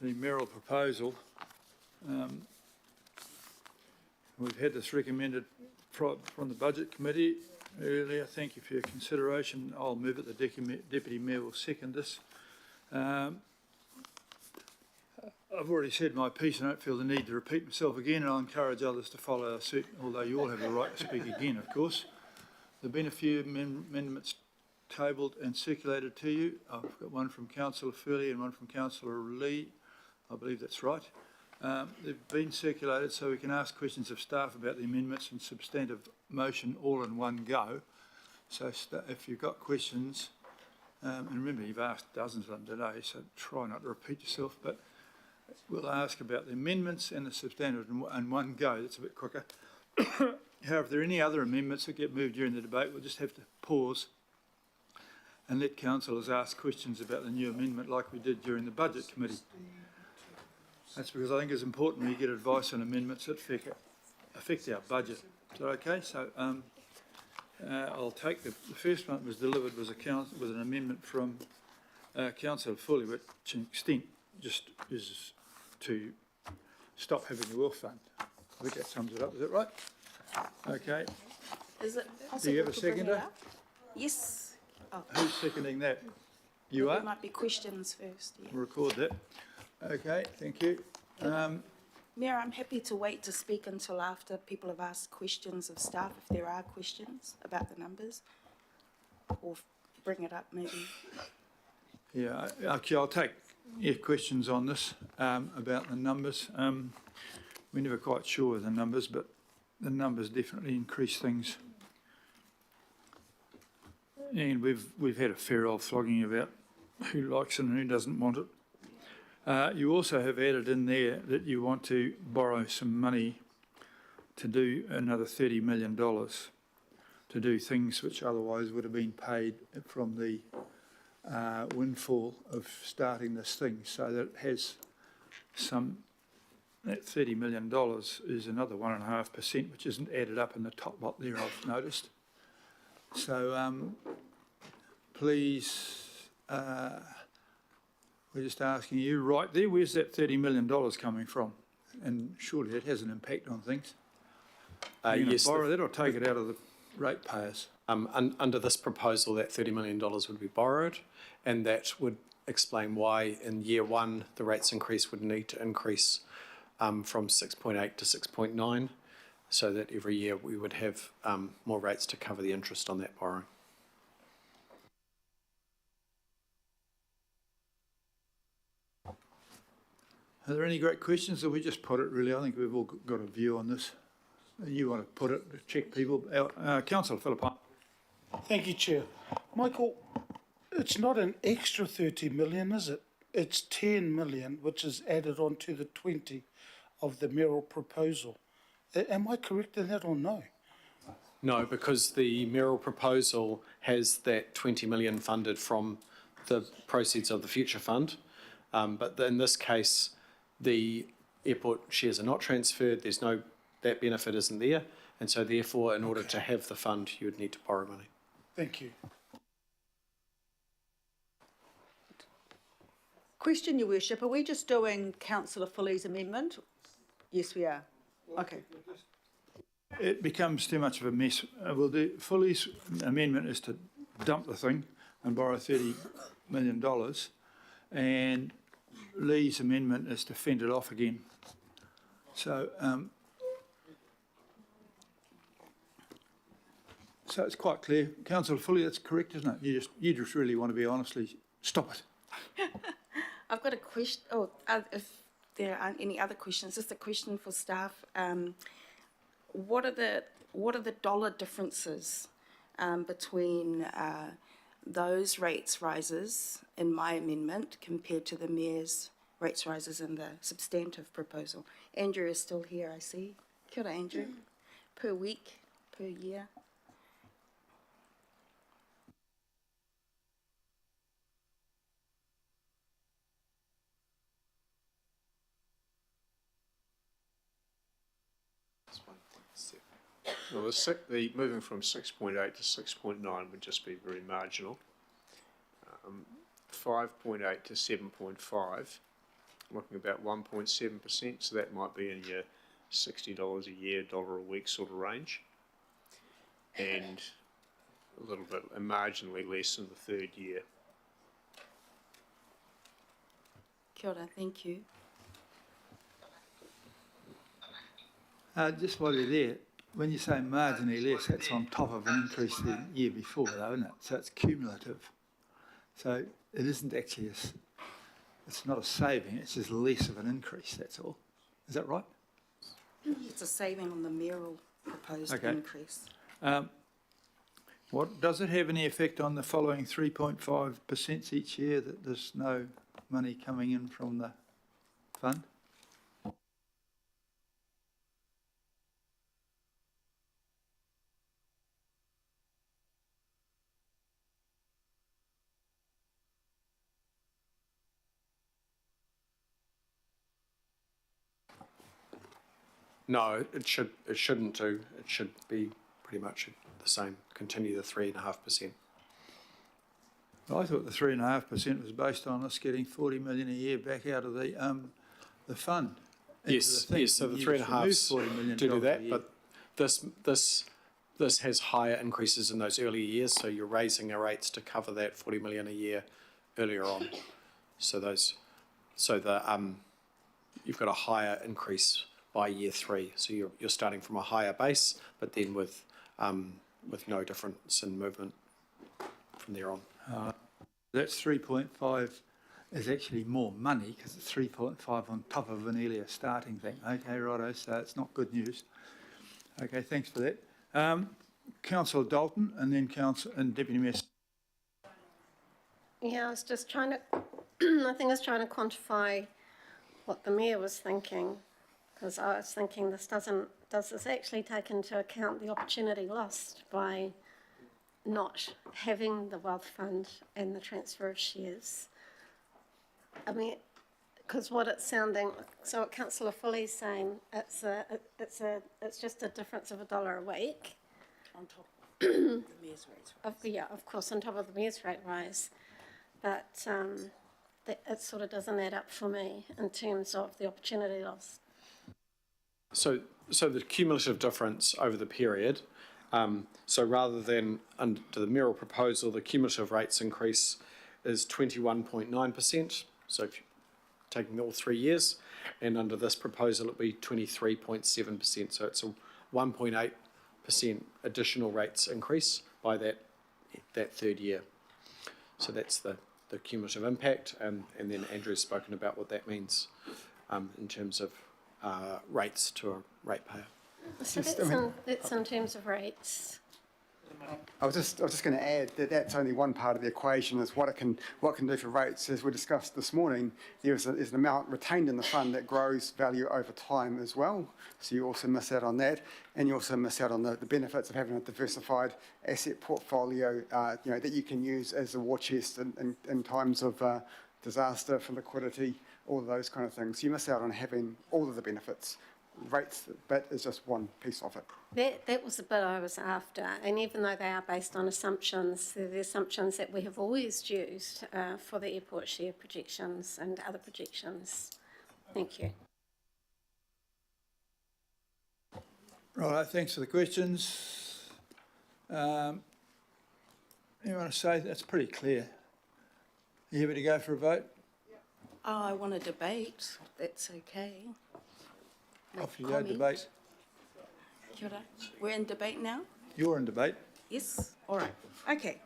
the mayoral proposal. We've had this recommended from the Budget Committee earlier. Thank you for your consideration. I'll move it. The Deputy Mayor will second this. I've already said my piece and I don't feel the need to repeat myself again, and I'll encourage others to follow our suit, although you all have the right to speak again, of course. There have been a few amendments tabled and circulated to you. I've got one from Councillor Furley and one from Councillor Lee. I believe that's right. They've been circulated so we can ask questions of staff about the amendments and substantive motion all in one go. So if you've got questions, and remember you've asked dozens of them today, so try not to repeat yourself, but we'll ask about the amendments and the substantive in one go. That's a bit quicker. However, if there are any other amendments that get moved during the debate, we'll just have to pause and let councillors ask questions about the new amendment like we did during the Budget Committee. That's because I think it's important we get advice on amendments that affect our budget. Is that okay? So I'll take the first one that was delivered was an amendment from Councillor Foley, which to an extent just is to stop having the wealth fund. I think that sums it up. Is that right? Okay. Is it possible? Do you have a seconder? Yes. Oh. Who's seconding that? You are? There might be questions first. Yeah. We'll record that. Okay, thank you. Mayor, I'm happy to wait to speak until after people have asked questions of staff, if there are questions about the numbers, or bring it up maybe. Yeah, okay, I'll take your questions on this about the numbers. We're never quite sure of the numbers, but the numbers definitely increase things. And we've had a fair old flogging about who likes it and who doesn't want it. You also have added in there that you want to borrow some money to do another $30 million to do things which otherwise would have been paid from the windfall of starting this thing, so that it has some, that $30 million is another 1.5%, which isn't added up in the top lot there, I've noticed. So please, we're just asking you right there, where's that $30 million coming from? And surely it has an impact on things. Are you going to borrow that or take it out of the ratepayers? Under this proposal, that $30 million would be borrowed, and that would explain why in year one the rates increase would need to increase from 6.8 to 6.9, so that every year we would have more rates to cover the interest on that borrowing. Are there any great questions, or we just put it really? I think we've all got a view on this. You want to put it to check people out? Councillor Phillippi. Thank you, Chair. Michael, it's not an extra 30 million, is it? It's 10 million, which is added on to the 20 of the mayoral proposal. Am I correct in that or no? No, because the mayoral proposal has that 20 million funded from the proceeds of the future fund. But in this case, the airport shares are not transferred. There's no, that benefit isn't there. And so therefore, in order to have the fund, you would need to borrow money. Thank you. Question, Your Worship. Are we just doing Councillor Foley's amendment? Yes, we are. Okay. It becomes too much of a mess. We'll do Foley's amendment is to dump the thing and borrow $30 million, and Lee's amendment is to fend it off again. So, so it's quite clear. Councillor Foley, that's correct, isn't it? You just really want to be honestly, stop it. I've got a question. Oh, if there aren't any other questions, just a question for staff. What are the dollar differences between those rates rises in my amendment compared to the Mayor's rates rises in the substantive proposal? Andrew is still here, I see. Kia ora, Andrew. Per week, per year. Well, the moving from 6.8 to 6.9 would just be very marginal. 5.8 to 7.5 looking about 1.7%, so that might be in your $60 a year, $1 a week sort of range. And a little bit, marginally less in the third year. Kia ora, thank you. Just while you're there, when you say marginally less, that's on top of an increase the year before, though, isn't it? So it's cumulative. So it isn't actually it's not a saving, it's just less of an increase, that's all. Is that right? It's a saving on the mayoral proposed Okay. increase. What, does it have any effect on the following 3.5% each year that there's no money coming in from the fund? No, it shouldn't do. It should be pretty much the same, continue the 3.5%. I thought the 3.5% was based on us getting 40 million a year back out of the fund. into Yes, the thing. yes, so the You three and a just removed halves $40 million to do a that, year. but this has higher increases in those earlier years, so you're raising the rates to cover that 40 million a year earlier on. So you've got a higher increase by year 3, so you're starting from a higher base, but then with no difference in movement from there on. That's 3.5 is actually more money because it's 3.5 on top of an earlier starting thing. Okay, righto, so it's not good news. Okay, thanks for that. Councillor Dalton and then Deputy Mayor. Yeah, I was just trying to, I think I was trying to quantify what the mayor was thinking, because I was thinking does this actually take into account the opportunity lost by not having the wealth fund and the transfer of shares? I mean, because what it's sounding, so what Councillor Foley's saying, it's just a difference of $1 a week. On top of the mayor's rates. Yeah, of course, on top of the mayor's rate rise, but it sort of doesn't add up for me in terms of the opportunity lost. So the cumulative difference over the period, so rather than under the mayoral proposal, the cumulative rates increase is 21.9%. So if you're taking all 3 years, and under this proposal, it'll be 23.7%. So it's a 1.8% additional rates increase by that third year. So that's the cumulative impact, and then Andrew's spoken about what that means in terms of rates to a ratepayer. So that's in terms of rates. I was just going to add that that's only one part of the equation. Is what can do for rates. As we discussed this morning, there's an amount retained in the fund that grows value over time as well. So you also miss out on that, and you also miss out on the benefits of having a diversified asset portfolio. That you can use as a war chest in times of disaster, for liquidity, all of those kind of things. You miss out on having all of the benefits. Rates, that is just one piece of it. That was the bit I was after, and even though they are based on assumptions, they're the assumptions that we have always used for the airport share projections and other projections. Thank you. Right, thanks for the questions. You want to say that's pretty clear? You happy to go for a vote? Oh, I want to debate. That's okay. Off you go, debate. Kia ora. We're in debate now? You're in debate. Yes? All right. Okay.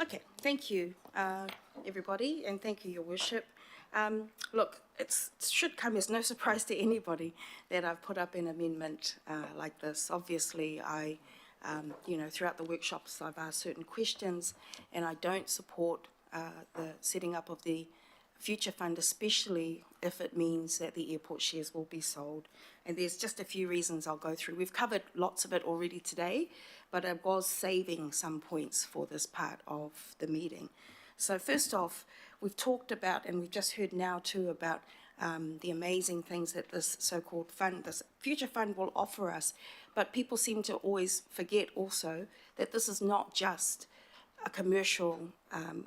Okay, thank you, everybody, and thank you, Your Worship. Look, it should come as no surprise to anybody that I've put up an amendment like this. Obviously, throughout the workshops, I've asked certain questions, and I don't support the setting up of the future fund, especially if it means that the airport shares will be sold. And there's just a few reasons I'll go through. We've covered lots of it already today, but I was saving some points for this part of the meeting. So first off, we've talked about, and we've just heard now too, about the amazing things that this so-called fund, this future fund will offer us. But people seem to always forget also that this is not just a commercial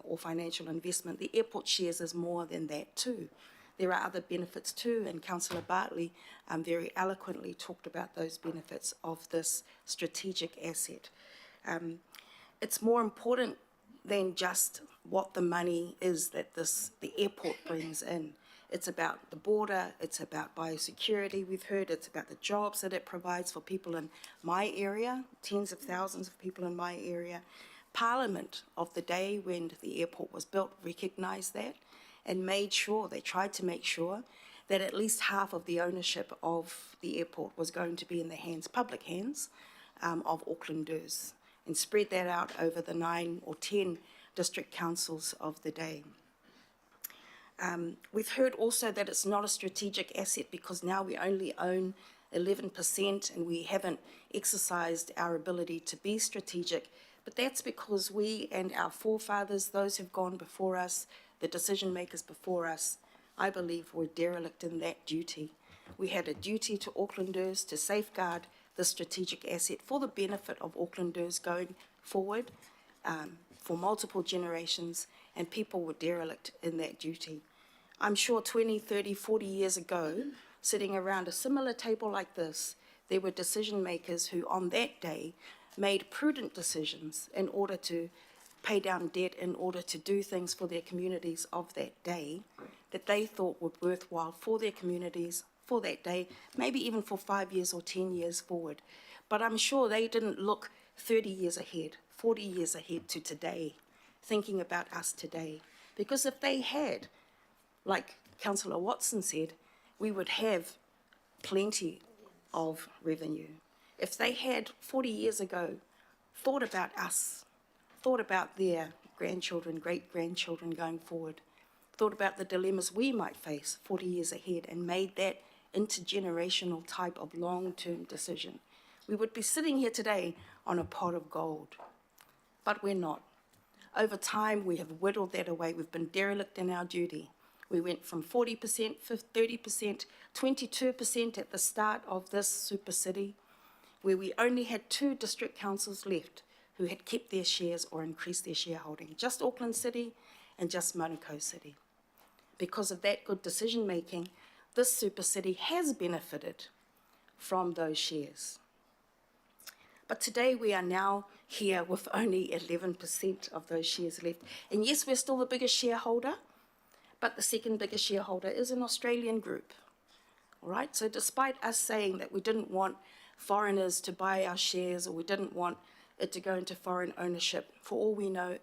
or financial investment. The airport shares is more than that too. There are other benefits too, and Councillor Bartley very eloquently talked about those benefits of this strategic asset. It's more important than just what the money is that the airport brings in. It's about the border, it's about biosecurity, we've heard, it's about the jobs that it provides for people in my area, tens of thousands of people in my area. Parliament of the day when the airport was built recognised that and made sure, they tried to make sure, that at least half of the ownership of the airport was going to be in the hands, public hands, of Aucklanders, and spread that out over the 9 or 10 district councils of the day. We've heard also that it's not a strategic asset because now we only own 11% and we haven't exercised our ability to be strategic, but that's because we and our forefathers, those who've gone before us, the decision makers before us, I believe were derelict in that duty. We had a duty to Aucklanders to safeguard the strategic asset for the benefit of Aucklanders going forward for multiple generations, and people were derelict in that duty. I'm sure 20, 30, 40 years ago, sitting around a similar table like this, there were decision makers who on that day made prudent decisions in order to pay down debt, in order to do things for their communities of that day that they thought were worthwhile for their communities for that day, maybe even for 5 years or 10 years forward. But I'm sure they didn't look 30 years ahead, 40 years ahead to today, thinking about us today. Because if they had, like Councillor Watson said, we would have plenty of revenue. If they had 40 years ago thought about us, thought about their grandchildren, great-grandchildren going forward, thought about the dilemmas we might face 40 years ahead and made that intergenerational type of long-term decision, we would be sitting here today on a pot of gold. But we're not. Over time, we have whittled that away. We've been derelict in our duty. We went from 40%, 30%, 22% at the start of this super city, where we only had 2 district councils left who had kept their shares or increased their shareholding, just Auckland City and just Manukau City. Because of that good decision making, this super city has benefited from those shares. But today we are now here with only 11% of those shares left. And yes, we're still the biggest shareholder, but the second biggest shareholder is an Australian group. All right, so despite us saying that we didn't want foreigners to buy our shares or we didn't want it to go into foreign ownership, for all we know,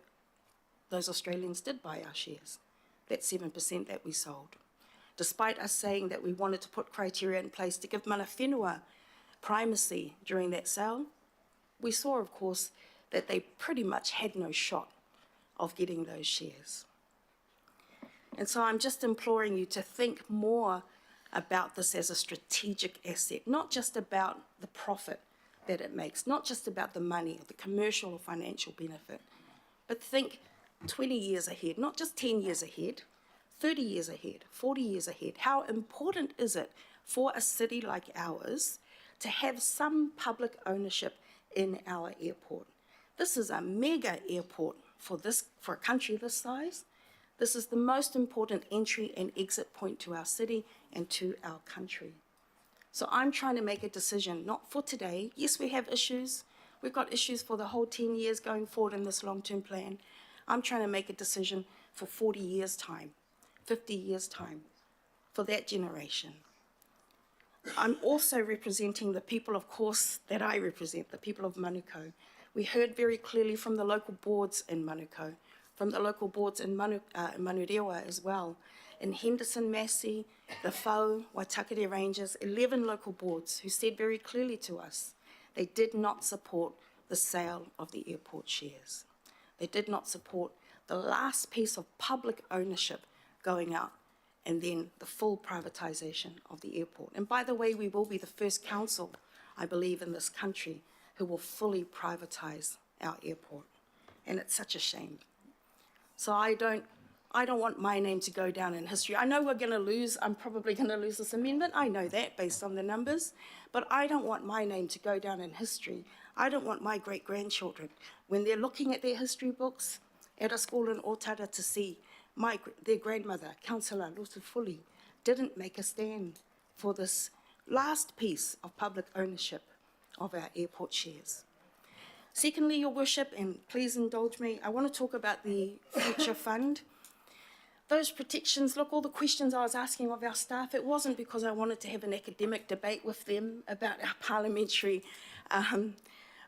those Australians did buy our shares, that 7% that we sold. Despite us saying that we wanted to put criteria in place to give mana whenua primacy during that sale, we saw, of course, that they pretty much had no shot of getting those shares. And so I'm just imploring you to think more about this as a strategic asset, not just about the profit that it makes, not just about the money or the commercial or financial benefit, but think 20 years ahead, not just 10 years ahead, 30 years ahead, 40 years ahead. How important is it for a city like ours to have some public ownership in our airport? This is a mega airport for a country this size. This is the most important entry and exit point to our city and to our country. So I'm trying to make a decision, not for today. Yes, we have issues. We've got issues for the whole 10 years going forward in this long-term plan. I'm trying to make a decision for 40 years' time, 50 years' time, for that generation. I'm also representing the people, of course, that I represent, the people of Manukau. We heard very clearly from the local boards in Manukau, from the local boards in Manurewa as well, in Henderson, Massey, the Whau, Waitakere Rangers, 11 local boards who said very clearly to us they did not support the sale of the airport shares. They did not support the last piece of public ownership going out and then the full privatisation of the airport. And by the way, we will be the first council, I believe, in this country who will fully privatise our airport. And it's such a shame. So I don't want my name to go down in history. I know we're going to lose, I'm probably going to lose this amendment. I know that based on the numbers. But I don't want my name to go down in history I don't want my great-grandchildren, when they're looking at their history books at a school in Otara, to see their grandmother, Councillor Lutufuli, didn't make a stand for this last piece of public ownership of our airport shares. Secondly, Your Worship, and please indulge me, I want to talk about the future fund. Those protections, look, all the questions I was asking of our staff, it wasn't because I wanted to have an academic debate with them about our parliamentary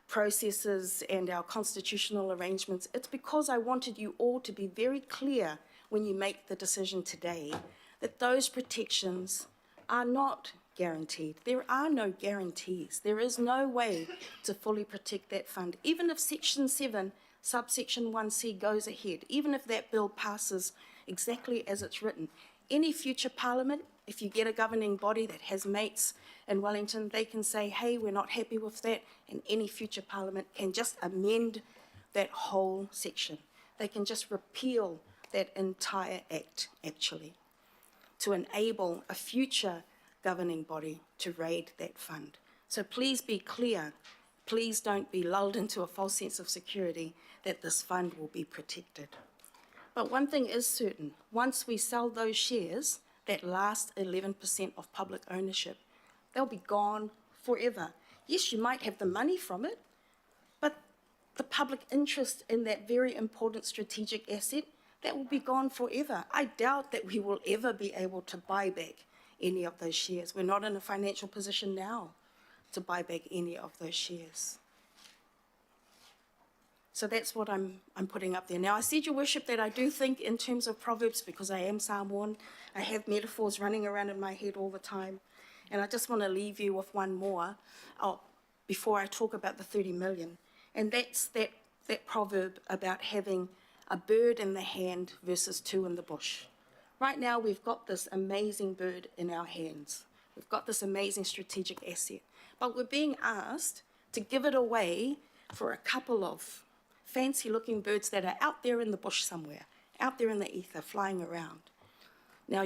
processes and our constitutional arrangements. It's because I wanted you all to be very clear when you make the decision today that those protections are not guaranteed. There are no guarantees. There is no way to fully protect that fund. Even if Section 7, subsection 1C goes ahead, even if that bill passes exactly as it's written, any future parliament, if you get a governing body that has mates in Wellington, they can say, hey, we're not happy with that, and any future parliament can just amend that whole section. They can just repeal that entire act, actually, to enable a future governing body to raid that fund. So please be clear. Please don't be lulled into a false sense of security that this fund will be protected. But one thing is certain, once we sell those shares, that last 11% of public ownership, they'll be gone forever. Yes, you might have the money from it, but the public interest in that very important strategic asset, that will be gone forever. I doubt that we will ever be able to buy back any of those shares. We're not in a financial position now to buy back any of those shares. So that's what I'm putting up there. Now, I said, Your Worship, that I do think in terms of proverbs, because I am Samoan, I have metaphors running around in my head all the time. And I just want to leave you with one more before I talk about the 30 million. And that's that proverb about having a bird in the hand versus two in the bush. Right now, we've got this amazing bird in our hands. We've got this amazing strategic asset. But we're being asked to give it away for a couple of fancy-looking birds that are out there in the bush somewhere, out there in the ether, flying around. Now,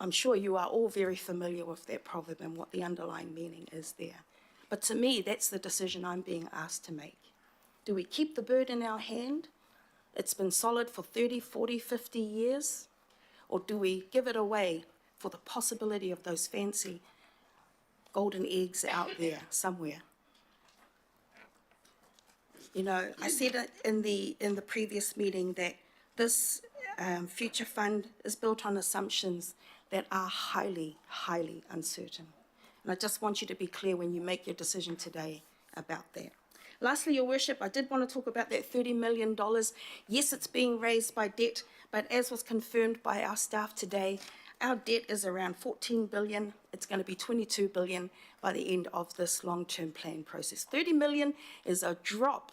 I'm sure you are all very familiar with that proverb and what the underlying meaning is there. But to me, that's the decision I'm being asked to make. Do we keep the bird in our hand? It's been solid for 30, 40, 50 years. Or do we give it away for the possibility of those fancy golden eggs out there somewhere? You know, I said it in the previous meeting that this future fund is built on assumptions that are highly, highly uncertain. And I just want you to be clear when you make your decision today about that. Lastly, Your Worship, I did want to talk about that $30 million. Yes, it's being raised by debt, but as was confirmed by our staff today, our debt is around 14 billion. It's going to be 22 billion by the end of this long-term plan process. 30 million is a drop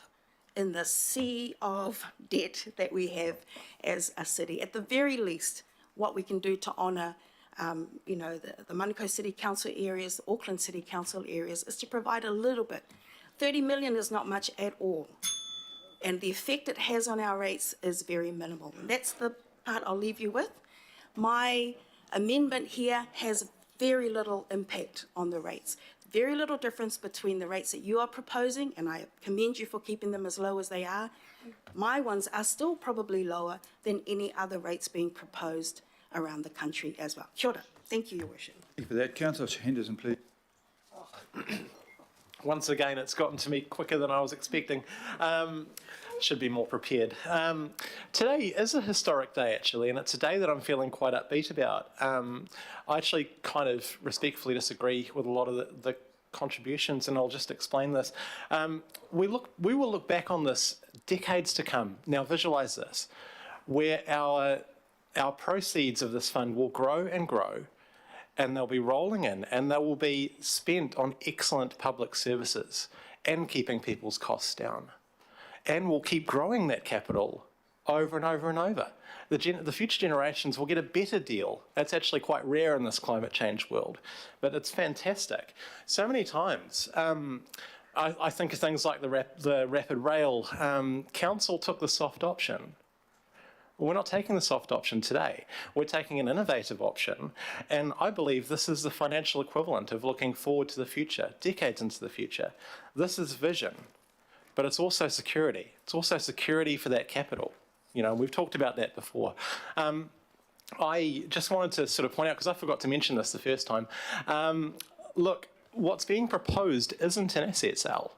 in the sea of debt that we have as a city. At the very least, what we can do to honour the Manukau City Council areas, the Auckland City Council areas, is to provide a little bit. 30 million is not much at all. And the effect it has on our rates is very minimal. And that's the part I'll leave you with. My amendment here has very little impact on the rates. Very little difference between the rates that you are proposing, and I commend you for keeping them as low as they are. My ones are still probably lower than any other rates being proposed around the country as well. Kia ora. Thank you, Your Worship. Thank you for that. Councillor Henderson, please. Once again, it's gotten to me quicker than I was expecting. Should be more prepared. Today is a historic day, actually, and it's a day that I'm feeling quite upbeat about. I actually kind of respectfully disagree with a lot of the contributions, and I'll just explain this. We will look back on this decades to come. Now, visualise this, where our proceeds of this fund will grow and grow, and they'll be rolling in, and they will be spent on excellent public services and keeping people's costs down. And we'll keep growing that capital over and over and over. The future generations will get a better deal. That's actually quite rare in this climate change world, but it's fantastic. So many times, I think of things like the Rapid Rail. Council took the soft option. We're not taking the soft option today. We're taking an innovative option, and I believe this is the financial equivalent of looking forward to the future, decades into the future. This is vision, but it's also security. It's also security for that capital. You know, we've talked about that before. I just wanted to sort of point out, because I forgot to mention this the first time, look, what's being proposed isn't an asset sale.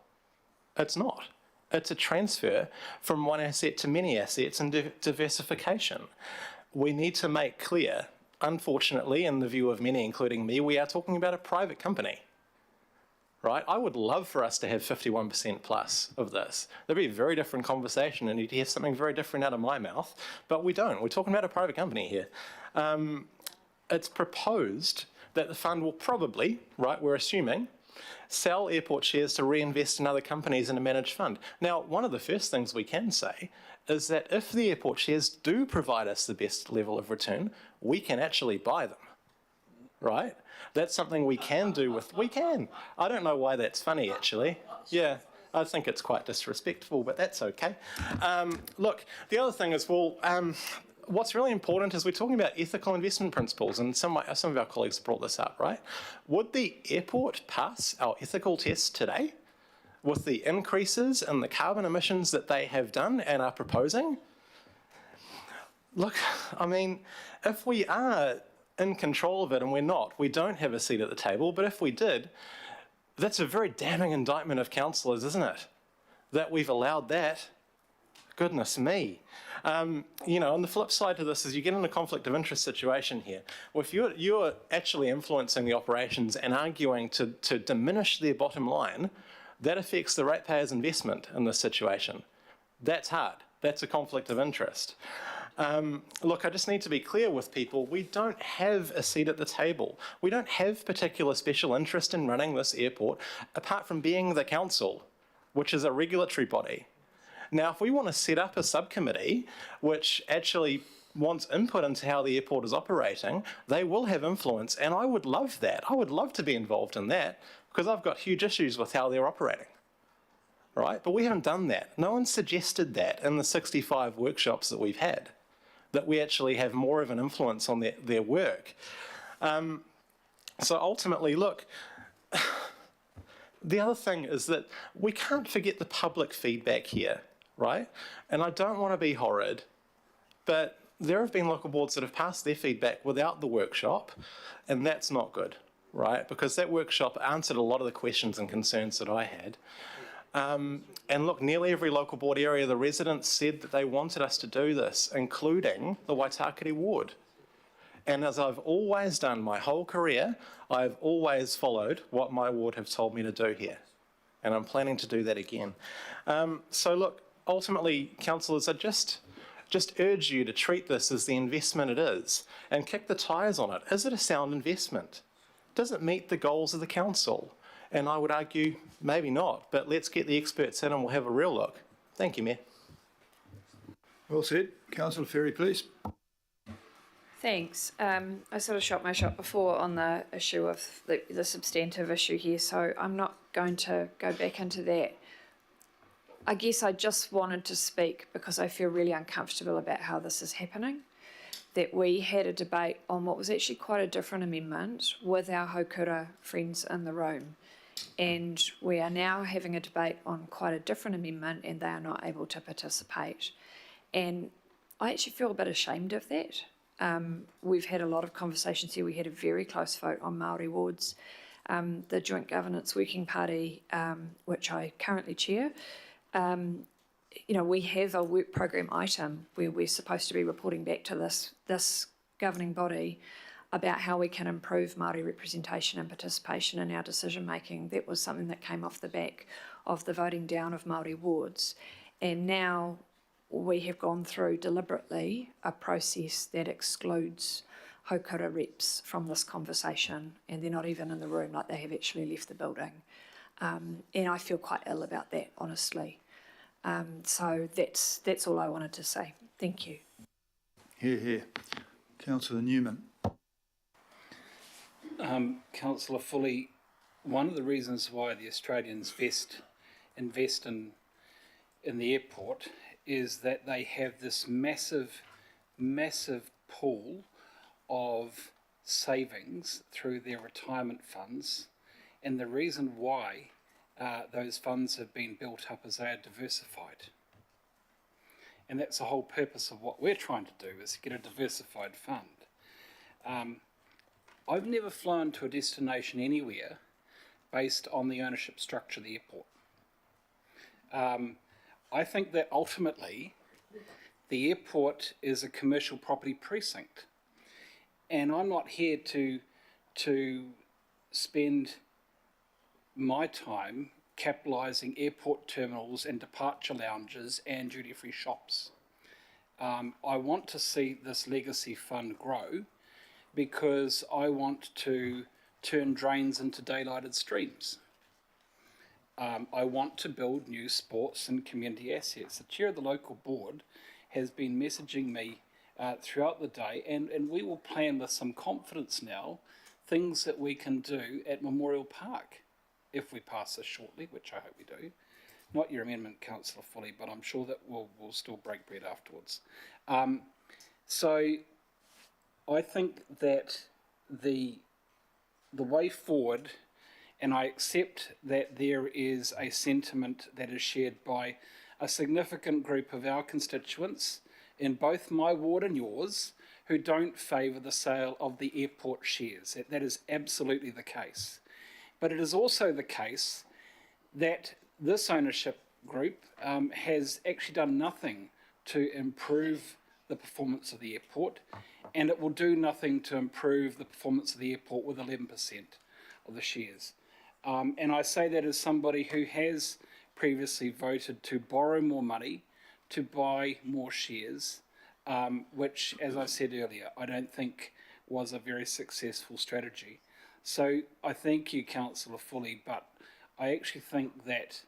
It's not. It's a transfer from one asset to many assets and diversification. We need to make clear, unfortunately, in the view of many, including me, we are talking about a private company, right? I would love for us to have 51% plus of this. That'd be a very different conversation, and you'd hear something very different out of my mouth, but we don't. We're talking about a private company here. It's proposed that the fund will probably, right, we're assuming, sell airport shares to reinvest in other companies in a managed fund. Now, one of the first things we can say is that if the airport shares do provide us the best level of return, we can actually buy them, right? That's something we can do with, we can. I don't know why that's funny, actually. Yeah, I think it's quite disrespectful, but that's okay. Look, the other thing is, well, what's really important is we're talking about ethical investment principles, and some of our colleagues have brought this up, right? Would the airport pass our ethical tests today with the increases in the carbon emissions that they have done and are proposing? Look, I mean, if we are in control of it, and we're not, we don't have a seat at the table, but if we did, that's a very damning indictment of councillors, isn't it? That we've allowed that. Goodness me. You know, on the flip side to this is you get in a conflict of interest situation here. Well, if you're actually influencing the operations and arguing to diminish their bottom line, that affects the ratepayer's investment in this situation. That's hard. That's a conflict of interest. Look, I just need to be clear with people. We don't have a seat at the table. We don't have particular special interest in running this airport, apart from being the council, which is a regulatory body. Now, if we want to set up a subcommittee which actually wants input into how the airport is operating, they will have influence, and I would love that. I would love to be involved in that, because I've got huge issues with how they're operating, right? But we haven't done that. No one suggested that in the 65 workshops that we've had, that we actually have more of an influence on their work. So ultimately, look, the other thing is that we can't forget the public feedback here, right? And I don't want to be horrid, but there have been local boards that have passed their feedback without the workshop, and that's not good, right? Because that workshop answered a lot of the questions and concerns that I had. And look, nearly every local board area, the residents said that they wanted us to do this, including the Waitakere ward. And as I've always done my whole career, I've always followed what my ward have told me to do here. And I'm planning to do that again. So look, ultimately, councillors, I just urge you to treat this as the investment it is and kick the tyres on it. Is it a sound investment? Does it meet the goals of the council? And I would argue, maybe not, but let's get the experts in and we'll have a real look. Thank you, Mayor. Well said. Councillor Ferry, please. Thanks. I sort of shot my shot before on the issue of the substantive issue here, so I'm not going to go back into that. I guess I just wanted to speak because I feel really uncomfortable about how this is happening, that we had a debate on what was actually quite a different amendment with our Haukura friends in the room. And we are now having a debate on quite a different amendment and they are not able to participate. And I actually feel a bit ashamed of that. We've had a lot of conversations here. We had a very close vote on Māori wards. The Joint Governance Working Party, which I currently chair, you know, we have a work program item where we're supposed to be reporting back to this governing body about how we can improve Māori representation and participation in our decision making. That was something that came off the back of the voting down of Māori wards. And now we have gone through deliberately a process that excludes Haukura reps from this conversation, and they're not even in the room, like they have actually left the building. And I feel quite ill about that, honestly. So that's all I wanted to say. Thank you. Hear, hear. Councillor Newman. Councillor Foley, one of the reasons why the Australians invest in the airport is that they have this massive massive pool of savings through their retirement funds, and the reason why those funds have been built up is they are diversified. And that's the whole purpose of what we're trying to do, is get a diversified fund. I've never flown to a destination anywhere based on the ownership structure of the airport. I think that ultimately the airport is a commercial property precinct, and I'm not here to spend my time capitalising airport terminals and departure lounges and duty-free shops. I want to see this legacy fund grow because I want to turn drains into daylighted streams. I want to build new sports and community assets. The chair of the local board has been messaging me throughout the day, and we will plan with some confidence now things that we can do at Memorial Park if we pass this shortly, which I hope we do. Not your amendment, Councillor Foley, but I'm sure that we'll still break bread afterwards. So I think that the way forward, and I accept that there is a sentiment that is shared by a significant group of our constituents in both my ward and yours who don't favour the sale of the airport shares. That is absolutely the case. But it is also the case that this ownership group has actually done nothing to improve the performance of the airport, and it will do nothing to improve the performance of the airport with 11% of the shares. And I say that as somebody who has previously voted to borrow more money to buy more shares, which, as I said earlier, I don't think was a very successful strategy. So I thank you, Councillor Foley, but I actually think that,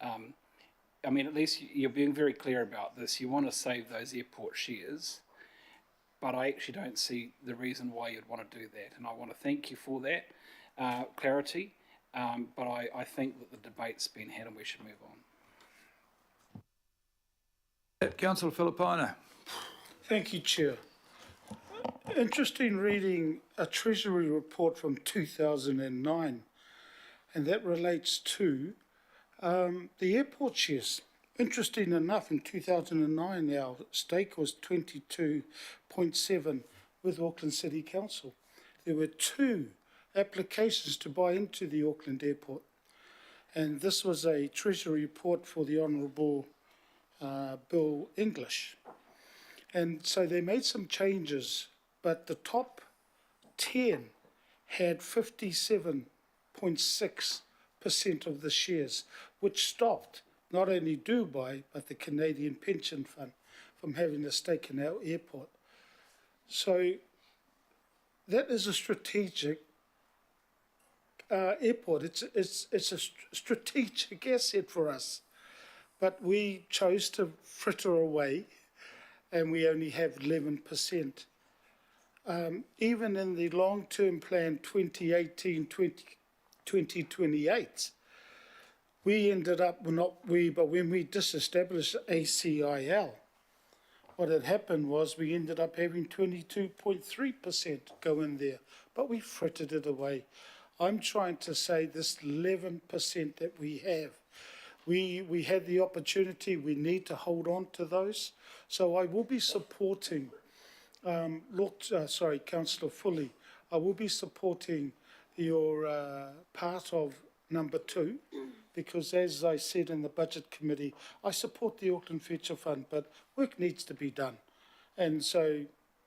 I mean, at least you're being very clear about this. You want to save those airport shares, but I actually don't see the reason why you'd want to do that. And I want to thank you for that clarity, but I think that the debate's been had and we should move on. Councillor Filipaina. Thank you, Chair. Interesting reading a Treasury report from 2009, and that relates to the airport shares. Interesting enough, in 2009, our stake was 22.7 with Auckland City Council. There were 2 applications to buy into the Auckland Airport, and this was a Treasury report for the Honourable Bill English. And so they made some changes, but the top 10 had 57.6% of the shares, which stopped not only Dubai, but the Canadian Pension Fund from having a stake in our airport. So that is a strategic airport. It's a strategic asset for us. But we chose to fritter away, and we only have 11%. Even in the long-term plan 2018-2028, we ended up, well, not we, but when we disestablished ACIL, what had happened was we ended up having 22.3% go in there, but we frittered it away. I'm trying to say this 11% that we have, we had the opportunity, we need to hold on to those. So I will be supporting, Councillor Foley, I will be supporting your part of number 2, because as I said in the Budget Committee, I support the Auckland Future Fund, but work needs to be done. And so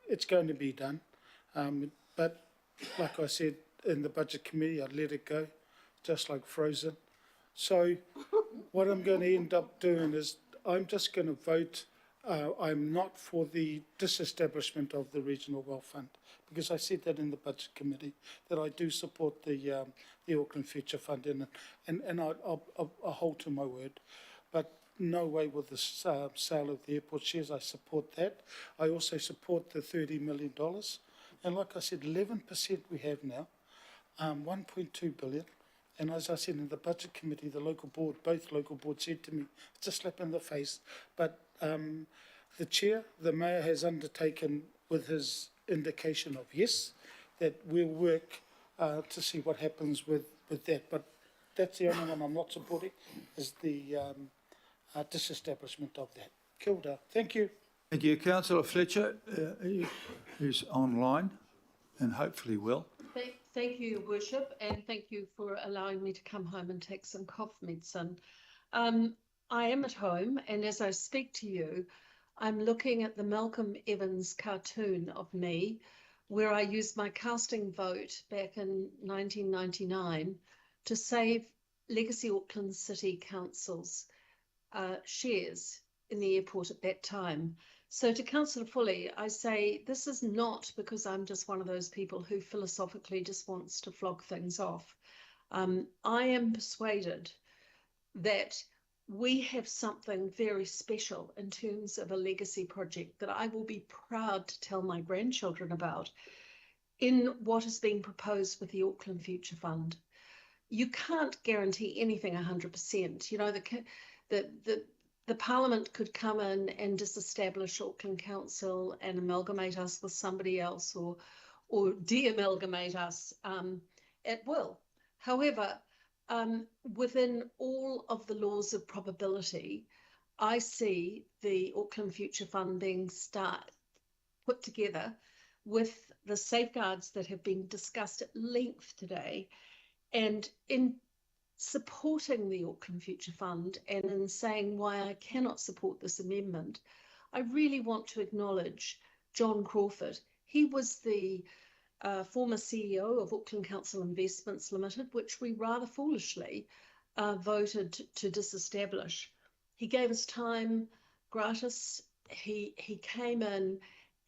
it's going to be done. But like I said in the Budget Committee, I'd let it go, just like Frozen. So what I'm going to end up doing is I'm just going to vote. I'm not for the disestablishment of the Regional Wealth Fund, because I said that in the Budget Committee, that I do support the Auckland Future Fund, and I'll hold to my word. But no way with the sale of the airport shares. I support that. I also support the $30 million. And like I said, 11% we have now, 1.2 billion. And as I said in the Budget Committee, the local board, both local boards said to me, it's a slap in the face, but the Chair, the Mayor has undertaken with his indication of yes, that we'll work to see what happens with that. But that's the only one I'm not supporting, is the disestablishment of that. Kia ora. Thank you. Thank you. Councillor Fletcher, who's online and hopefully well. Thank you, Your Worship, and thank you for allowing me to come home and take some cough medicine. I am at home, and as I speak to you, I'm looking at the Malcolm Evans cartoon of me, where I used my casting vote back in 1999 to save Legacy Auckland City Council's shares in the airport at that time. So to Councillor Foley, I say this is not because I'm just one of those people who philosophically just wants to flog things off. I am persuaded that we have something very special in terms of a legacy project that I will be proud to tell my grandchildren about in what is being proposed with the Auckland Future Fund. You can't guarantee anything 100%. You know, the Parliament could come in and disestablish Auckland Council and amalgamate us with somebody else, or de-amalgamate us at will. However, within all of the laws of probability, I see the Auckland Future Fund being put together with the safeguards that have been discussed at length today, and in supporting the Auckland Future Fund and in saying why I cannot support this amendment, I really want to acknowledge John Crawford. He was the former CEO of Auckland Council Investments Limited, which we rather foolishly voted to disestablish. He gave us time gratis. He came in,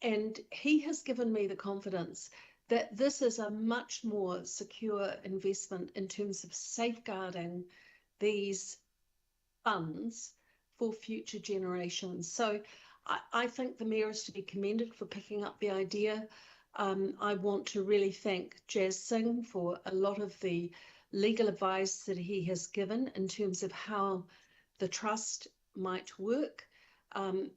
and he has given me the confidence that this is a much more secure investment in terms of safeguarding these funds for future generations. So I think the Mayor is to be commended for picking up the idea. I want to really thank Jazz Singh for a lot of the legal advice that he has given in terms of how the trust might work.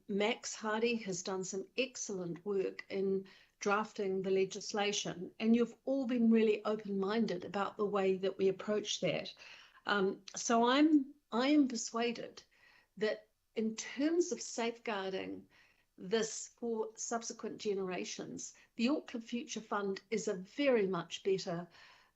Max Hardy has done some excellent work in drafting the legislation, and you've all been really open-minded about the way that we approach that. So I am persuaded that in terms of safeguarding this for subsequent generations, the Auckland Future Fund is a very much better.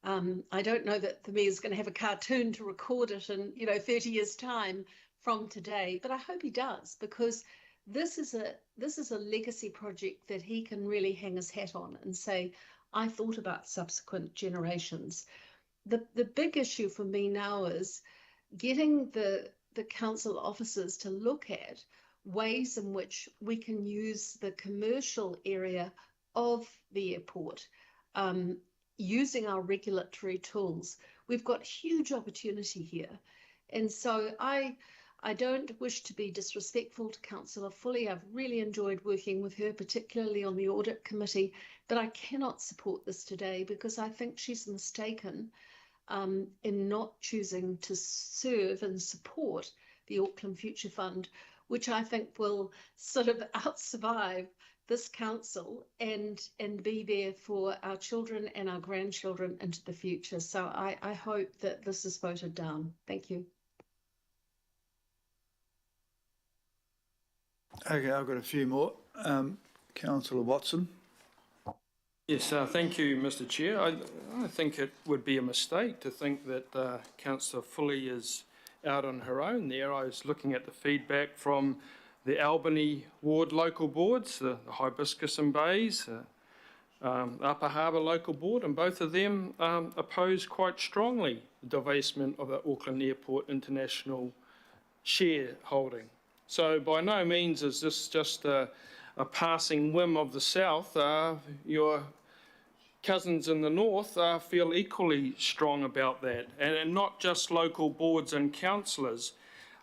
I don't know that the Mayor's going to have a cartoon to record it in 30 years' time from today, but I hope he does, because this is a legacy project that he can really hang his hat on and say, I thought about subsequent generations. The big issue for me now is getting the council officers to look at ways in which we can use the commercial area of the airport, using our regulatory tools. We've got huge opportunity here. And so I don't wish to be disrespectful to Councillor Foley. I've really enjoyed working with her, particularly on the Audit Committee, but I cannot support this today because I think she's mistaken in not choosing to serve and support the Auckland Future Fund, which I think will sort of outsurvive this council and be there for our children and our grandchildren into the future. So I hope that this is voted down. Thank you. Okay, I've got a few more. Councillor Watson. Yes, thank you, Mr. Chair. I think it would be a mistake to think that Councillor Foley is out on her own there. I was looking at the feedback from the Albany Ward local boards, the Hibiscus and Bays, Upper Harbour local board, and both of them oppose quite strongly the divestment of the Auckland Airport International shareholding. So by no means is this just a passing whim of the South. Your cousins in the North feel equally strong about that, and not just local boards and councillors.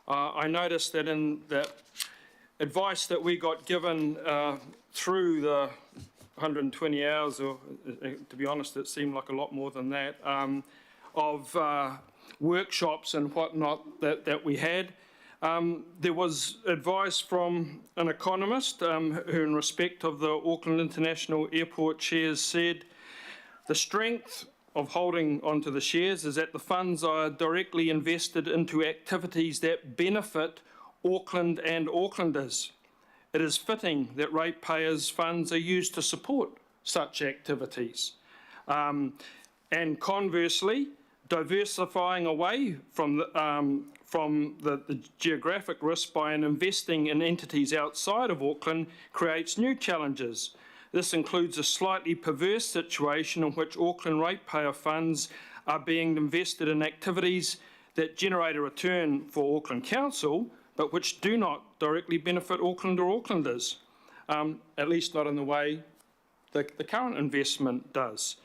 I noticed that in the advice that we got given through the 120 hours, or to be honest, it seemed like a lot more than that, of workshops and whatnot that we had, There was advice from an economist who, in respect of the Auckland International Airport shares, said the strength of holding onto the shares is that the funds are directly invested into activities that benefit Auckland and Aucklanders. It is fitting that ratepayers' funds are used to support such activities. And conversely, diversifying away from the geographic risk by investing in entities outside of Auckland creates new challenges. This includes a slightly perverse situation in which Auckland ratepayer funds are being invested in activities that generate a return for Auckland Council, but which do not directly benefit Auckland or Aucklanders, at least not in the way the current investment does.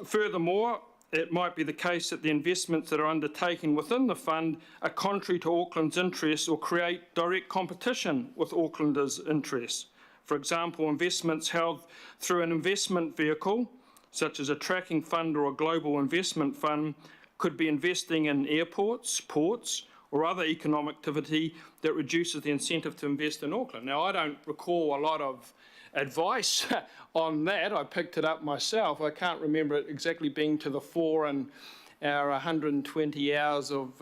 Furthermore, it might be the case that the investments that are undertaken within the fund are contrary to Auckland's interests or create direct competition with Aucklanders' interests. For example, investments held through an investment vehicle, such as a tracking fund or a global investment fund, could be investing in airports, ports, or other economic activity that reduces the incentive to invest in Auckland. Now, I don't recall a lot of advice on that. I picked it up myself. I can't remember it exactly being to the fore in our 120 hours of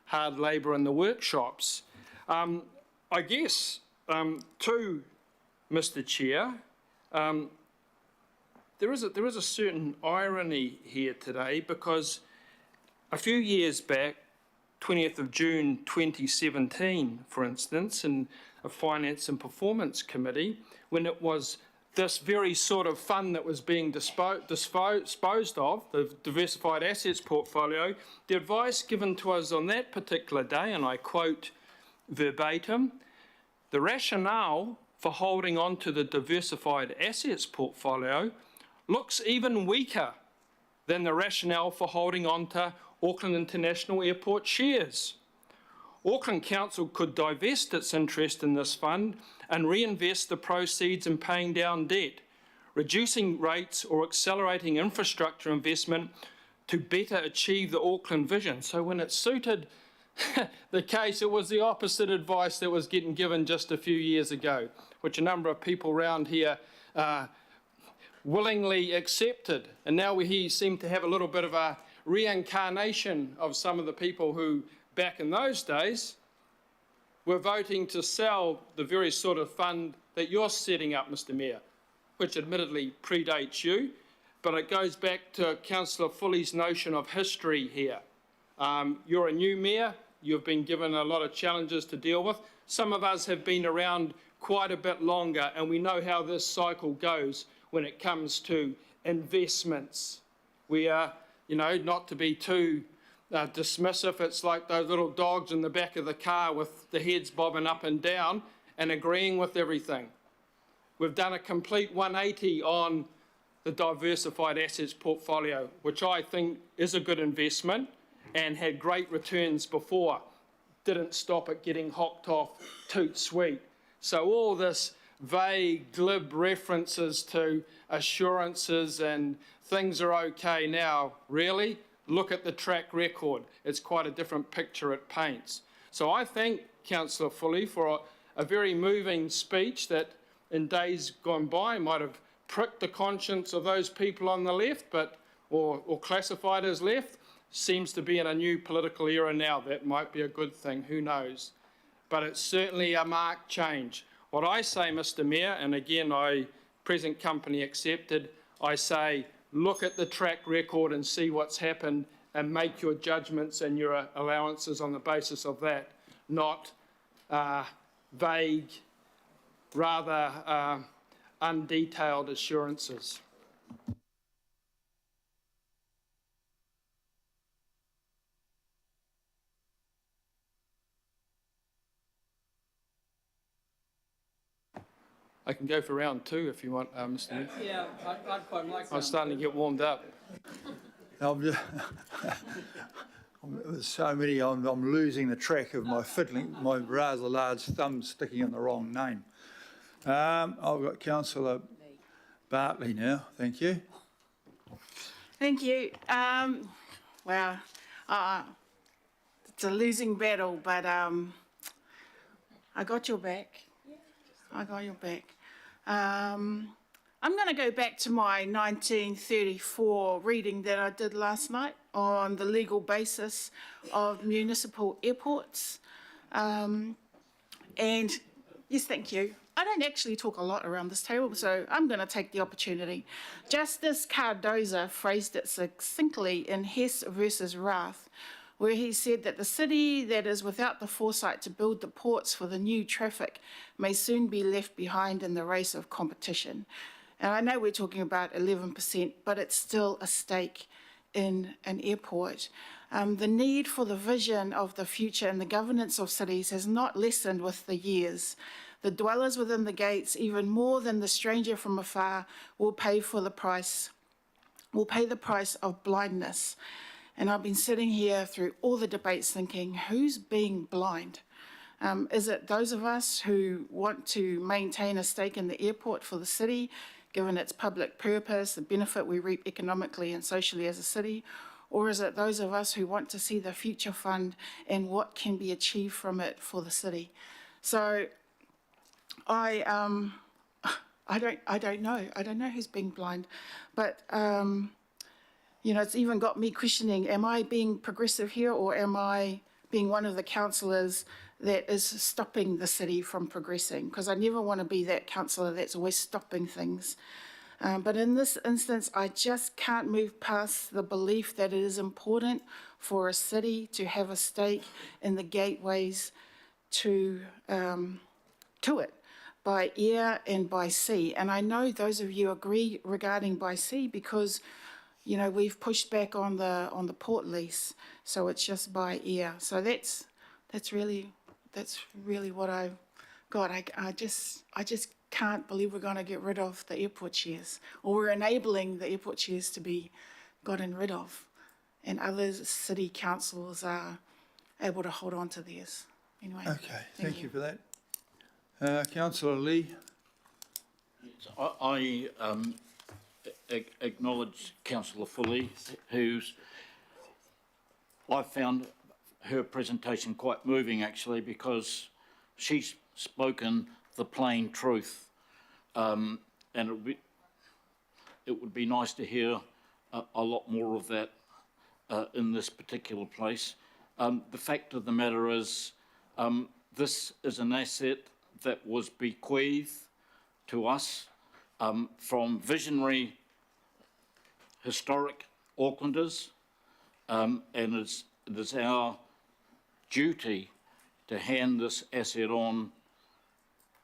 hard labour in the workshops. I guess, to Mr. Chair, there is a certain irony here today, because a few years back, 20th of June 2017, for instance, in a Finance and Performance Committee, when it was this very sort of fund that was being disposed of, the diversified assets portfolio, the advice given to us on that particular day, and I quote verbatim, the rationale for holding on to the diversified assets portfolio looks even weaker than the rationale for holding on to Auckland International Airport shares. Auckland Council could divest its interest in this fund and reinvest the proceeds in paying down debt, reducing rates or accelerating infrastructure investment to better achieve the Auckland vision. So when it suited the case, it was the opposite advice that was getting given just a few years ago, which a number of people around here willingly accepted. And now we seem to have a little bit of a reincarnation of some of the people who, back in those days, were voting to sell the very sort of fund that you're setting up, Mr. Mayor, which admittedly predates you, but it goes back to Councillor Foley's notion of history here. You're a new mayor. You've been given a lot of challenges to deal with. Some of us have been around quite a bit longer, and we know how this cycle goes when it comes to investments. We are, not to be too dismissive, it's like those little dogs in the back of the car with the heads bobbing up and down and agreeing with everything. We've done a complete 180 on the diversified assets portfolio, which I think is a good investment and had great returns before. Didn't stop it getting hocked off toot sweet. So all this vague, glib references to assurances and things are okay now, really? Look at the track record. It's quite a different picture it paints. So I thank Councillor Foley for a very moving speech that in days gone by might have pricked the conscience of those people on the left, or classified as left. Seems to be in a new political era now. That might be a good thing, who knows? But it's certainly a marked change. What I say, Mr. Mayor, and again, present company accepted, I say, look at the track record and see what's happened and make your judgments and your allowances on the basis of that, not vague, rather undetailed assurances. I can go for round two if you want, Mr. Mayor. Yeah, I'd quite like I'm starting to get warmed up. There's so many, I'm losing the track of my fiddling, my rather large thumb sticking in the wrong name. I've got Councillor Bartley now, thank you. Thank you. Wow. It's a losing battle, but I got your back. I got your back. I'm going to go back to my 1934 reading that I did last night on the legal basis of municipal airports. And yes, thank you. I don't actually talk a lot around this table, so I'm going to take the opportunity. Justice Cardoza phrased it succinctly in Hess versus Rath, where he said that the city that is without the foresight to build the ports for the new traffic may soon be left behind in the race of competition. And I know we're talking about 11%, but it's still a stake in an airport. The need for the vision of the future and the governance of cities has not lessened with the years. The dwellers within the gates, even more than the stranger from afar, will pay the price of blindness. And I've been sitting here through all the debates thinking, who's being blind? Is it those of us who want to maintain a stake in the airport for the city, given its public purpose, the benefit we reap economically and socially as a city? Or is it those of us who want to see the future fund and what can be achieved from it for the city? So I don't know. I don't know who's being blind, but you know, it's even got me questioning, am I being progressive here, or am I being one of the councillors that is stopping the city from progressing? Because I never want to be that councillor that's always stopping things. But in this instance, I just can't move past the belief that it is important for a city to have a stake in the gateways to it, by air and by sea. And I know those of you agree regarding by sea because, you know, we've pushed back on the port lease, so it's just by air. So that's really what I've got. I just can't believe we're going to get rid of the airport shares, or we're enabling the airport shares to be gotten rid of, and other city councils are able to hold on to theirs. Anyway. Okay, thank you for that. Councillor Lee. I acknowledge Councillor Foley, I found her presentation quite moving actually, because she's spoken the plain truth, and it would be nice to hear a lot more of that in this particular place. The fact of the matter is, this is an asset that was bequeathed to us from visionary historic Aucklanders, and it is our duty to hand this asset on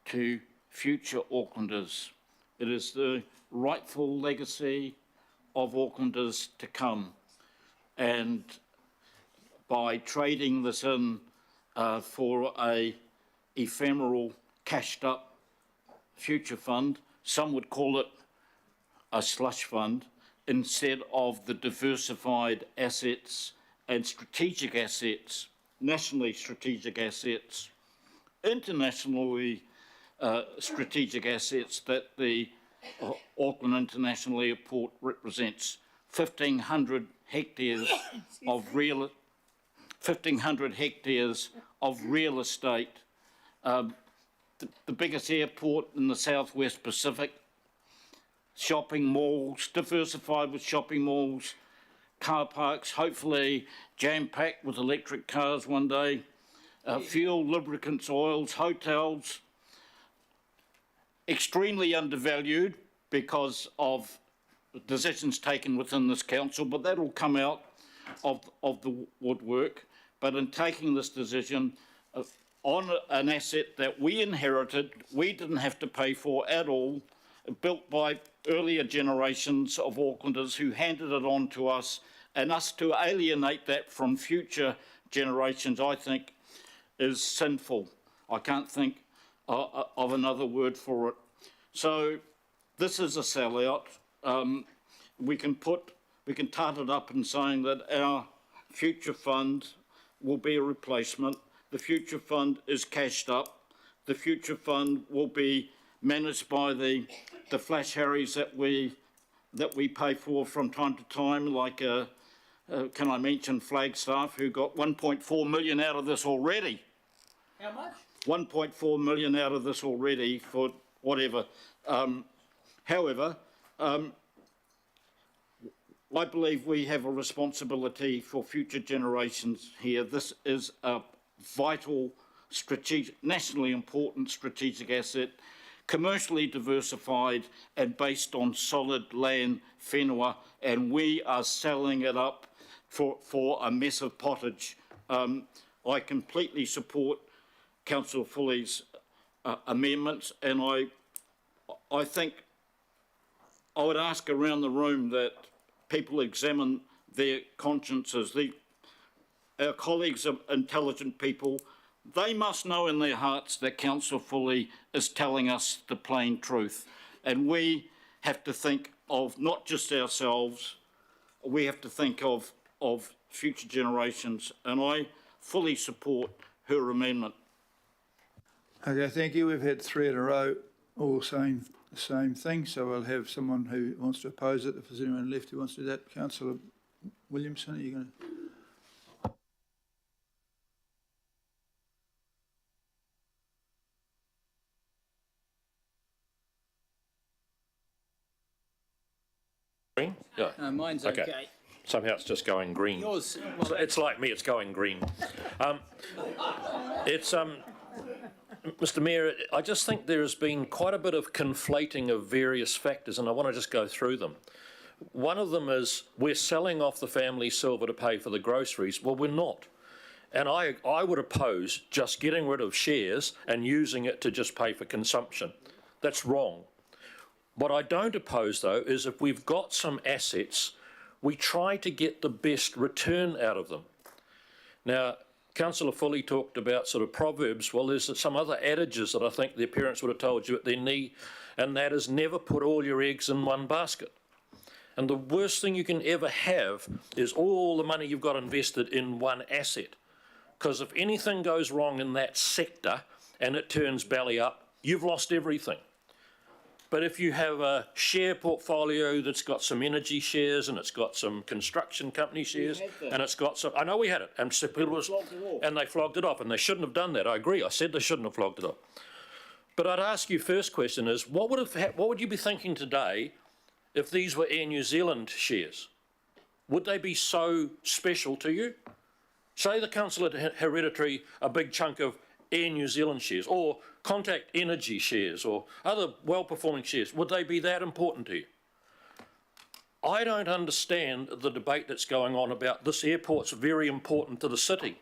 to future Aucklanders. It is the rightful legacy of Aucklanders to come, and by trading this in for a ephemeral cashed up future fund, some would call it a slush fund, instead of the diversified assets and strategic assets, nationally strategic assets, internationally strategic assets that the Auckland International Airport represents. 1,500 hectares of real estate, the biggest airport in the Southwest Pacific, shopping malls, diversified with shopping malls, car parks, hopefully jam-packed with electric cars one day, fuel, lubricants, oils, hotels, extremely undervalued because of decisions taken within this council, but that will come out of the woodwork. But in taking this decision on an asset that we inherited, we didn't have to pay for at all, built by earlier generations of Aucklanders who handed it on to us, and us to alienate that from future generations, I think, is sinful. I can't think of another word for it. So this is a sellout. We can tart it up in saying that our future fund will be a replacement. The future fund is cashed up. The future fund will be managed by the flash harries that we pay for from time to time, like can I mention Flagstaff, who got 1.4 million out of this already? How much? 1.4 million out of this already for whatever. However, I believe we have a responsibility for future generations here. This is a vital, strategic, nationally important strategic asset, commercially diversified and based on solid land whenua, and we are selling it up for a mess of pottage. I completely support Councillor Foley's amendments, and I think I would ask around the room that people examine their consciences. Our colleagues are intelligent people. They must know in their hearts that Councillor Foley is telling us the plain truth. And we have to think of not just ourselves, we have to think of future generations. And I fully support her amendment. Okay, thank you. We've had 3 in a row all saying the same thing, so I'll have someone who wants to oppose it. If there's anyone left who wants to do that, Councillor Williamson, are you going to? Green? Yeah. No, mine's okay. Somehow it's just going green. Yours, It's like me, it's going green. Mr Mayor, I just think there has been quite a bit of conflating of various factors, and I want to just go through them. One of them is we're selling off the family silver to pay for the groceries. Well, we're not. And I would oppose just getting rid of shares and using it to just pay for consumption. That's wrong. What I don't oppose, though, is if we've got some assets, we try to get the best return out of them. Now, Councillor Foley talked about sort of proverbs. Well, there's some other adages that I think their parents would have told you at their knee, and that is never put all your eggs in one basket. And the worst thing you can ever have is all the money you've got invested in one asset. Because if anything goes wrong in that sector and it turns belly up, you've lost everything. But if you have a share portfolio that's got some energy shares and it's got some construction company shares and it's got some, I know we had it, and so people and they flogged it off, and they shouldn't have done that. I agree. I said they shouldn't have flogged it off. But I'd ask you first question is, what would you be thinking today if these were Air New Zealand shares? Would they be so special to you? Say the council had hereditary a big chunk of Air New Zealand shares, or Contact Energy shares, or other well-performing shares. Would they be that important to you? I don't understand the debate that's going on about this airport's very important to the city,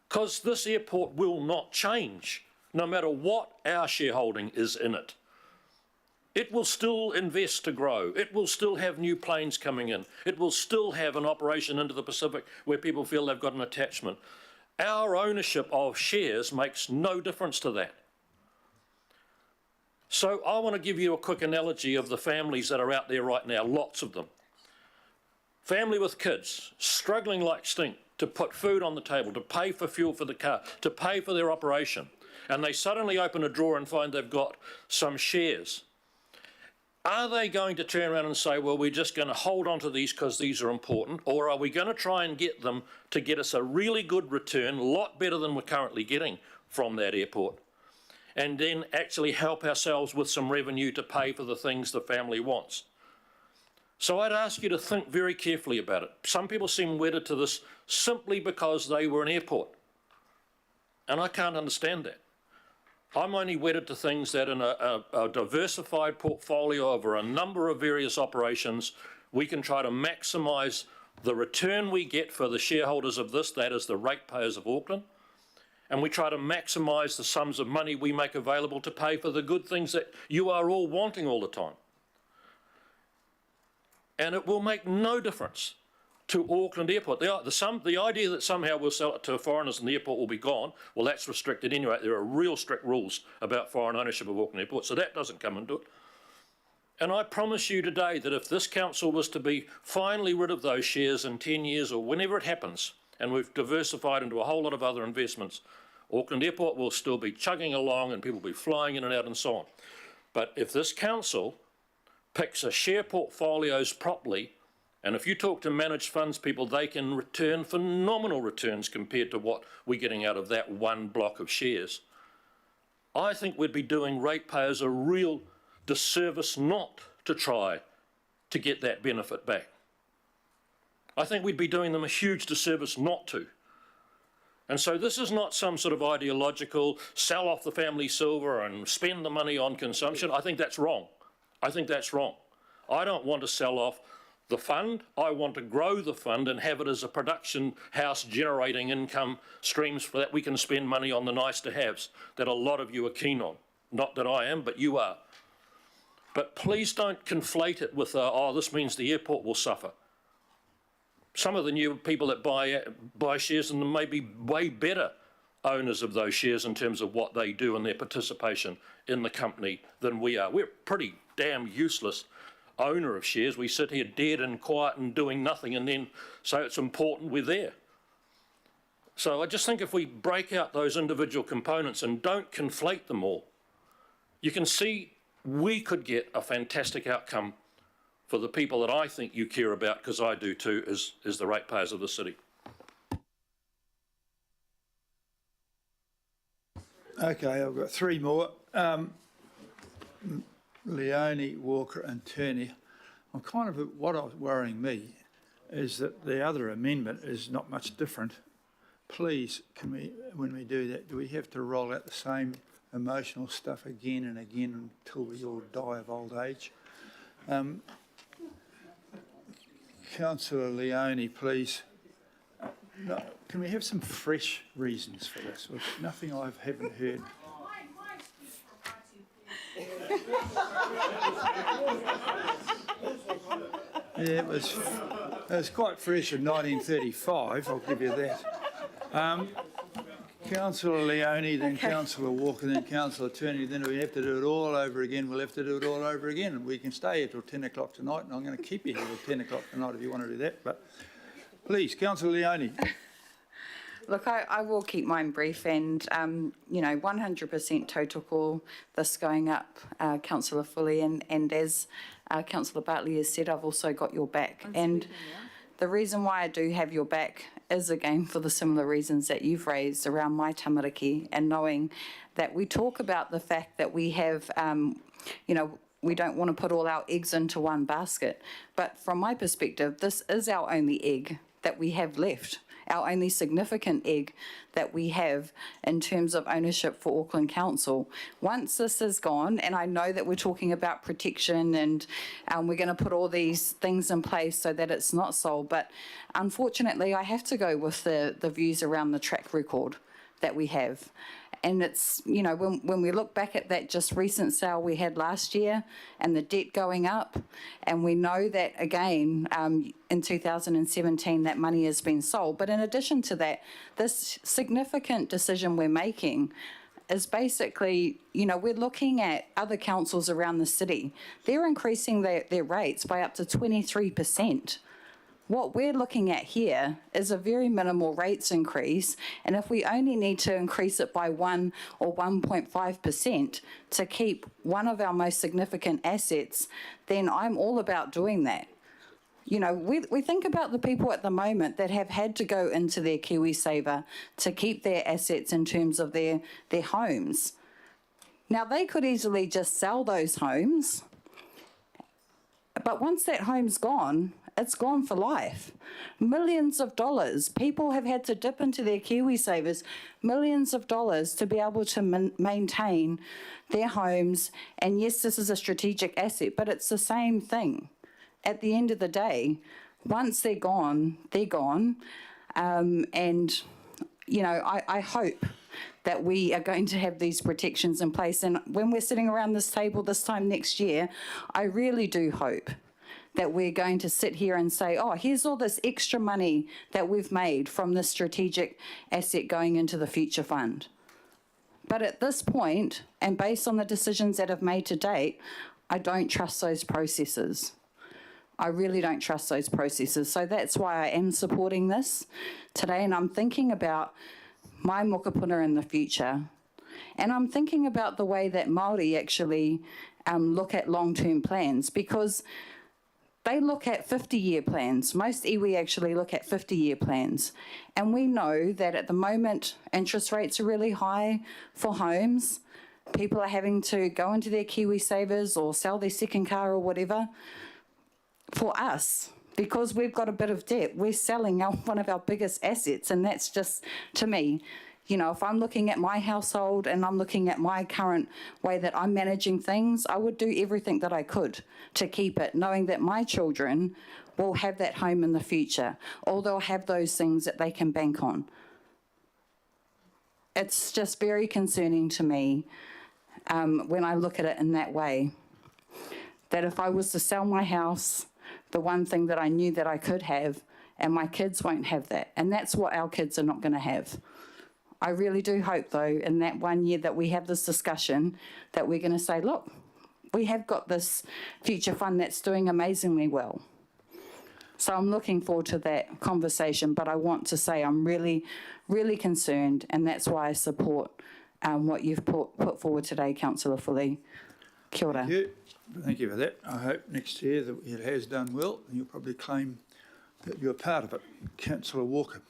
because this airport will not change, no matter what our shareholding is in it. It will still invest to grow. It will still have new planes coming in. It will still have an operation into the Pacific where people feel they've got an attachment. Our ownership of shares makes no difference to that. So I want to give you a quick analogy of the families that are out there right now, lots of them. Family with kids, struggling like stink to put food on the table, to pay for fuel for the car, to pay for their operation. And they suddenly open a drawer and find they've got some shares. Are they going to turn around and say, well, we're just going to hold on to these because these are important? Or are we going to try and get them to get us a really good return, a lot better than we're currently getting from that airport, and then actually help ourselves with some revenue to pay for the things the family wants? So I'd ask you to think very carefully about it. Some people seem wedded to this simply because they were an airport, and I can't understand that. I'm only wedded to things that in a diversified portfolio over a number of various operations, we can try to maximise the return we get for the shareholders of this, that is the ratepayers of Auckland, and we try to maximise the sums of money we make available to pay for the good things that you are all wanting all the time. And it will make no difference to Auckland Airport. The idea that somehow we'll sell it to foreigners and the airport will be gone, well, that's restricted anyway. There are real strict rules about foreign ownership of Auckland Airport, so that doesn't come into it. And I promise you today that if this council was to be finally rid of those shares in 10 years or whenever it happens, and we've diversified into a whole lot of other investments, Auckland Airport will still be chugging along and people will be flying in and out and so on. But if this council picks a share portfolios properly And if you talk to managed funds people, they can return phenomenal returns compared to what we're getting out of that one block of shares. I think we'd be doing ratepayers a real disservice not to try to get that benefit back. I think we'd be doing them a huge disservice not to. And so this is not some sort of ideological sell off the family silver and spend the money on consumption. I think that's wrong. I think that's wrong. I don't want to sell off the fund. I want to grow the fund and have it as a production house generating income streams for that we can spend money on the nice to haves that a lot of you are keen on. Not that I am, but you are. But please don't conflate it with, oh, this means the airport will suffer. Some of the new people that buy shares in them may be way better owners of those shares in terms of what they do and their participation in the company than we are. We're pretty damn useless owner of shares. We sit here dead and quiet and doing nothing, and then say it's important we're there. So I just think if we break out those individual components and don't conflate them all, you can see we could get a fantastic outcome for the people that I think you care about, because I do too, is the ratepayers of the city. Okay, I've got three more. Leone, Walker and Turney. I'm kind of, what's worrying me is that the other amendment is not much different. Please, can we, when we do that, do we have to roll out the same emotional stuff again and again until we all die of old age? Councillor Leone, please. No, can we have some fresh reasons for this? Nothing I haven't heard. Yeah, it was quite fresh in 1935, I'll give you that. Councillor Leone, then Councillor Walker, then Councillor Turney, then we have to do it all over again. We'll have to do it all over again, and we can stay here till 10 o'clock tonight, and I'm going to keep you here till 10 o'clock tonight if you want to do that. But please, Councillor Leone. Look, I will keep mine brief, and, 100% total call this going up, Councillor Foley, and as Councillor Bartley has said, I've also got your back. And the reason why I do have your back is, again, for the similar reasons that you've raised around my tamariki, and knowing that we talk about the fact that we have, we don't want to put all our eggs into one basket. But from my perspective, this is our only egg that we have left, our only significant egg that we have in terms of ownership for Auckland Council. Once this is gone, and I know that we're talking about protection and we're going to put all these things in place so that it's not sold, but unfortunately I have to go with the views around the track record that we have. And it's, when we look back at that just recent sale we had last year and the debt going up, and we know that, again, in 2017 that money has been sold. But in addition to that, this significant decision we're making is basically, we're looking at other councils around the city. They're increasing their rates by up to 23%. What we're looking at here is a very minimal rates increase, and if we only need to increase it by 1 or 1.5% to keep one of our most significant assets, then I'm all about doing that. We think about the people at the moment that have had to go into their KiwiSaver to keep their assets in terms of their homes. Now, they could easily just sell those homes, but once that home's gone, it's gone for life. Millions of dollars. People have had to dip into their KiwiSavers, millions of dollars to be able to maintain their homes. And yes, this is a strategic asset, but it's the same thing. At the end of the day, once they're gone, they're gone. I hope that we are going to have these protections in place. And when we're sitting around this table this time next year, I really do hope that we're going to sit here and say, oh, here's all this extra money that we've made from this strategic asset going into the future fund. But at this point, and based on the decisions that I've made to date, I don't trust those processes. I really don't trust those processes. So that's why I am supporting this today, and I'm thinking about my mokopuna in the future. And I'm thinking about the way that Māori actually look at long-term plans, because they look at 50-year plans. Most iwi actually look at 50-year plans. And we know that at the moment, interest rates are really high for homes. People are having to go into their KiwiSavers or sell their second car or whatever. For us, because we've got a bit of debt, we're selling one of our biggest assets. And that's just, to me, you know, if I'm looking at my household and I'm looking at my current way that I'm managing things, I would do everything that I could to keep it, knowing that my children will have that home in the future, or they'll have those things that they can bank on. It's just very concerning to me when I look at it in that way, that if I was to sell my house, the one thing that I knew that I could have, and my kids won't have that, and that's what our kids are not going to have. I really do hope, though, in that 1 year that we have this discussion, that we're going to say, look, we have got this future fund that's doing amazingly well. So I'm looking forward to that conversation, but I want to say I'm really, really concerned, and that's why I support what you've put forward today, Councillor Foley. Kia ora. Thank you. Thank you for that. I hope next year that it has done well, and you'll probably claim that you're part of it. Councillor Walker.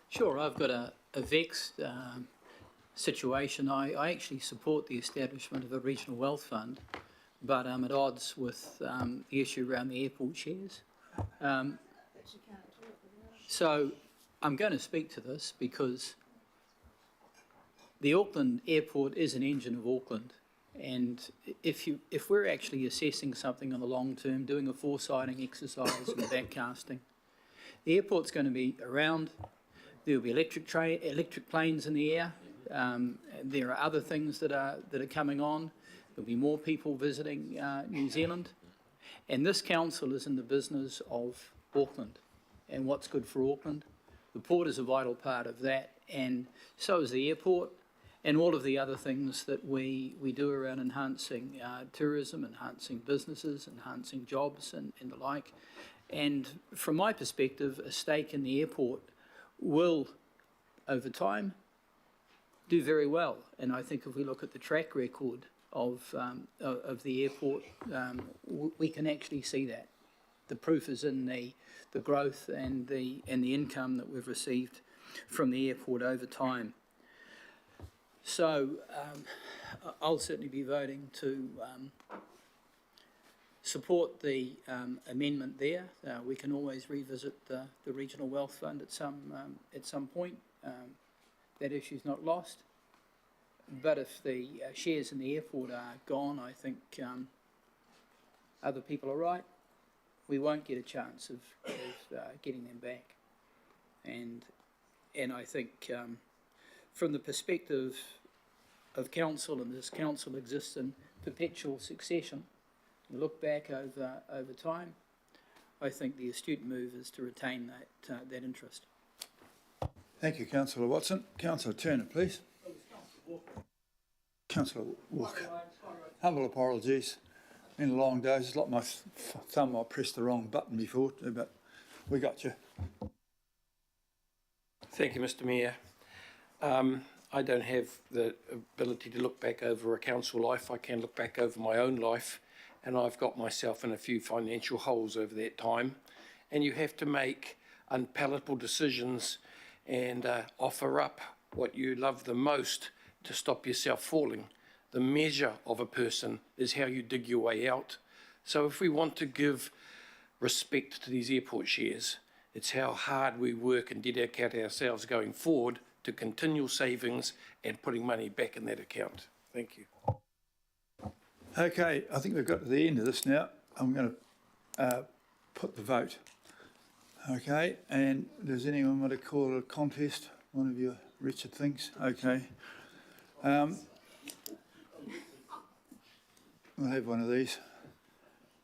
Sure, I've got a vexed situation. I actually support the establishment of a regional wealth fund, but I'm at odds with the issue around the airport shares. So I'm going to speak to this because the Auckland airport is an engine of Auckland, and if we're actually assessing something on the long term, doing a foresighting exercise and backcasting, the airport's going to be around. There'll be electric planes in the air. There are other things that are coming on. There'll be more people visiting New Zealand, and this council is in the business of Auckland and what's good for Auckland. The port is a vital part of that, and so is the airport, and all of the other things that we do around enhancing tourism, enhancing businesses, enhancing jobs, and the like. And from my perspective, a stake in the airport will, over time, do very well. And I think if we look at the track record of the airport, we can actually see that. The proof is in the growth and the income that we've received from the airport over time. So I'll certainly be voting to support the amendment there. We can always revisit the regional wealth fund at some point. That issue's not lost. But if the shares in the airport are gone, I think other people are right. We won't get a chance of getting them back. And I think from the perspective of council, and this council exists in perpetual succession, you look back over time, I think the astute move is to retain that interest. Thank you, Councillor Watson. Councillor Turner, please. Councillor Walker. Humble apologies. Been a long day. It's like my thumb, I pressed the wrong button before, but we got you. Thank you, Mr. Mayor. I don't have the ability to look back over a council life. I can look back over my own life, and I've got myself in a few financial holes over that time. And you have to make unpalatable decisions and offer up what you love the most to stop yourself falling. The measure of a person is how you dig your way out. So if we want to give respect to these airport shares, it's how hard we work and dedicate ourselves going forward to continual savings and putting money back in that account. Thank you. Okay, I think we've got to the end of this now. I'm going to put the vote. Okay, and does anyone want to call it a contest? One of your wretched things? Okay. We'll have one of these.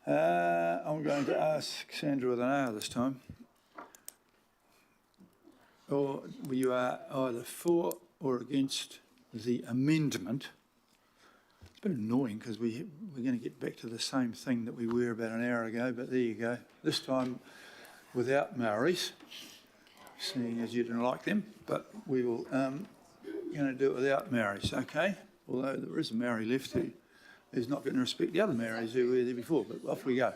I'm going to ask Sandra with an R this time. Or you are either for or against the amendment. It's a bit annoying because we're going to get back to the same thing that we were about an hour ago, but there you go. This time without Maoris, seeing as you didn't like them, but we will going to do it without Maoris, okay? Although there is a Maori left who who's not going to respect the other Marys who were there before, but off we go.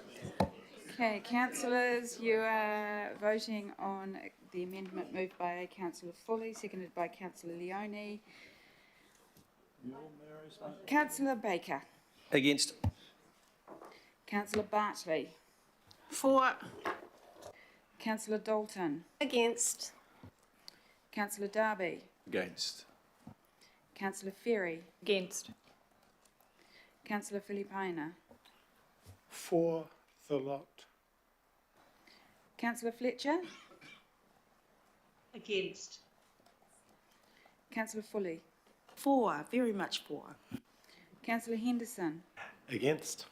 Okay, councillors, you are voting on the amendment moved by Councillor Foley, seconded by Councillor Leone. Councillor Baker. Against. Councillor Bartley. For. Councillor Dalton. Against. Councillor Darby. Against. Councillor Ferry. Against. Councillor Filipina. For the lot. Councillor Fletcher. Against. Councillor Foley. For, very much for. Councillor Henderson. Against.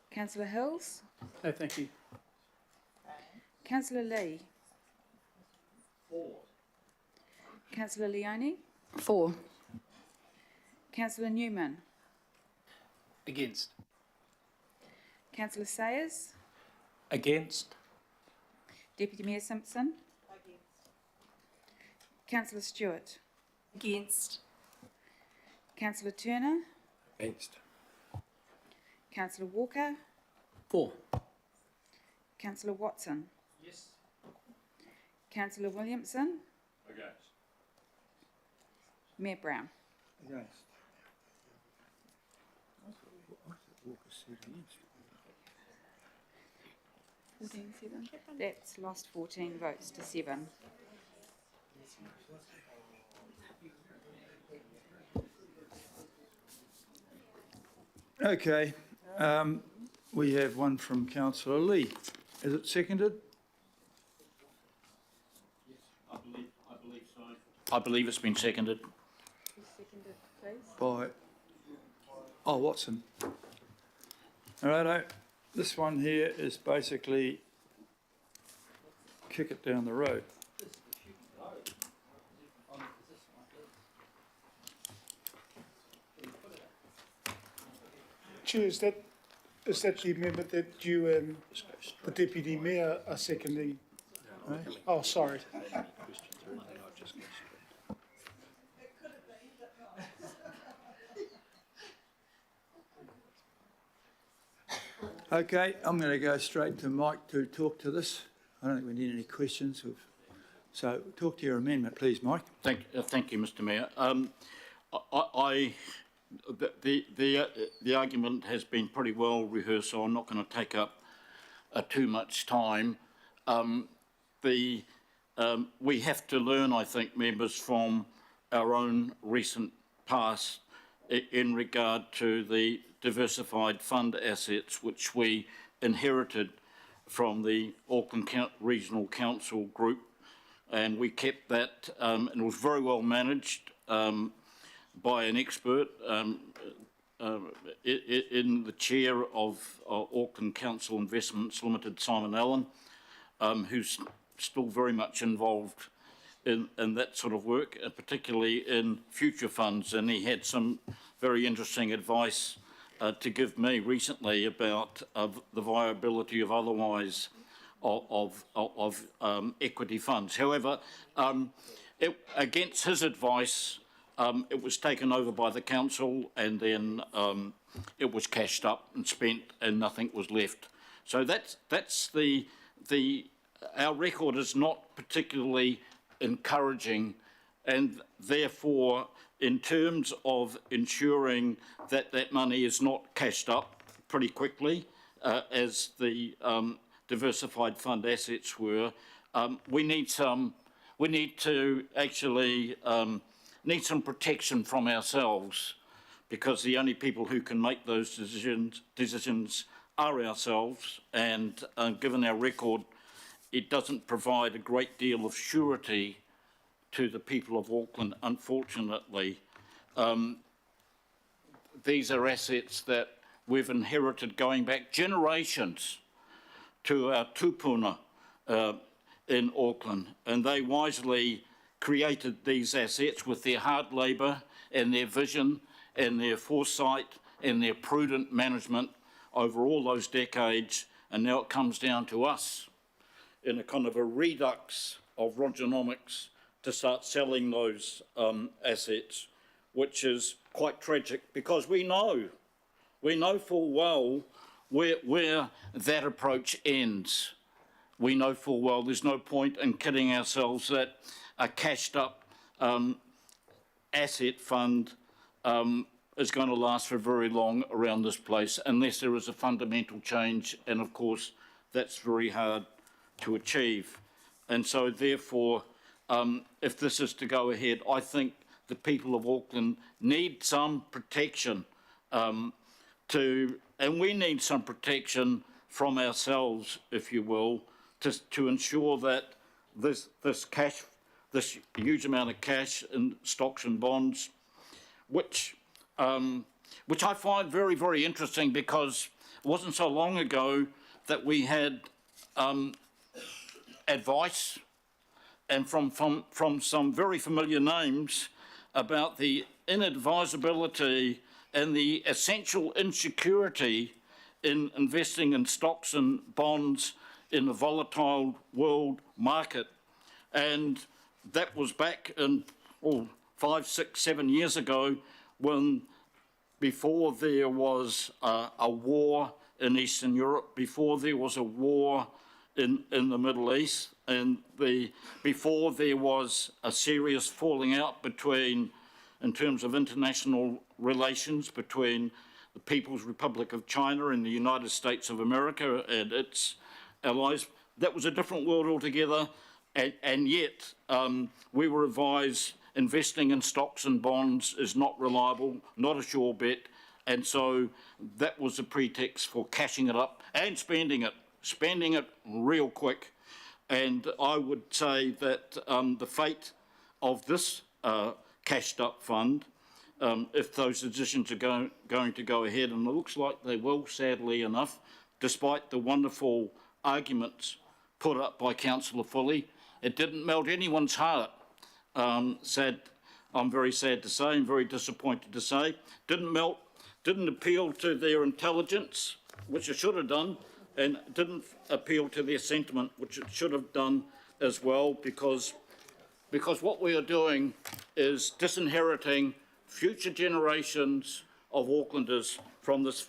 Councillor Hills. No, thank you. Councillor Lee. Councillor Leone. For. Councillor Newman. Against. Councillor Sayers. Against. Deputy Mayor Simpson. Councillor Stewart. Against. Councillor Turner. Against. Councillor Walker. For. Councillor Watson. Yes. Councillor Williamson. Against. Mayor Brown. Against. 14-7. That's lost 14 votes to 7. Okay, we have one from Councillor Lee. Is it seconded? I believe so. I believe it's been seconded. Seconded, please. By, Watson. Righto, this one here is basically kick it down the road. Chair, is that the amendment that you and the Deputy Mayor are seconding? Oh, sorry. Okay, I'm going to go straight to Mike to talk to this. I don't think we need any questions. So talk to your amendment, please, Mike. Thank you, Mr. Mayor. The argument has been pretty well rehearsed, so I'm not going to take up too much time. We have to learn, I think, members, from our own recent past in regard to the diversified fund assets which we inherited from the Auckland Regional Council group, and we kept that, and it was very well managed by an expert in the chair of Auckland Council Investments Limited, Simon Allen, who's still very much involved in that sort of work, particularly in future funds, and he had some very interesting advice to give me recently about the viability of otherwise of equity funds. However, against his advice, it was taken over by the council, and then it was cashed up and spent, and nothing was left. So that's our record is not particularly encouraging, and therefore, in terms of ensuring that that money is not cashed up pretty quickly, as the diversified fund assets were, we need some protection from ourselves, because the only people who can make those decisions are ourselves, and given our record, it doesn't provide a great deal of surety to the people of Auckland, unfortunately. These are assets that we've inherited going back generations to our tupuna in Auckland, and they wisely created these assets with their hard labour and their vision and their foresight and their prudent management over all those decades, and now it comes down to us in a kind of a redux of Rogernomics to start selling those assets, which is quite tragic, because we know we know full well where that approach ends. We know full well there's no point in kidding ourselves that a cashed up asset fund is going to last for very long around this place unless there is a fundamental change, and of course that's very hard to achieve. And so therefore, if this is to go ahead, I think the people of Auckland need some protection and we need some protection from ourselves, if you will, to ensure that this huge amount of cash in stocks and bonds, which I find very, very interesting, because it wasn't so long ago that we had advice and from some very familiar names about the inadvisability and the essential insecurity in investing in stocks and bonds in a volatile world market. And that was back in 5, 6, 7 years ago, when before there was a war in Eastern Europe, before there was a war in the Middle East, and before there was a serious falling out in terms of international relations between the People's Republic of China and the United States of America and its allies. That was a different world altogether, and yet we were advised investing in stocks and bonds is not reliable, not a sure bet, and so that was a pretext for cashing it up and spending it real quick. And I would say that the fate of this cashed up fund, if those decisions are going to go ahead, and it looks like they will, sadly enough, despite the wonderful arguments put up by Councillor Foley, it didn't melt anyone's heart. I'm very sad to say, and very disappointed to say, didn't appeal to their intelligence, which it should have done, and didn't appeal to their sentiment, which it should have done as well, because what we are doing is disinheriting future generations of Aucklanders from this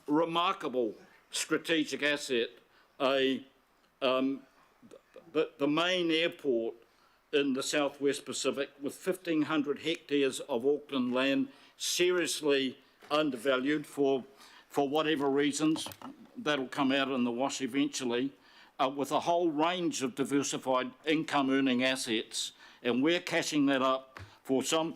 remarkable strategic asset, the main airport in the southwest Pacific, with 1,500 hectares of Auckland land, seriously undervalued for whatever reasons. That'll come out in the wash eventually, with a whole range of diversified income earning assets, and we're cashing that up for some.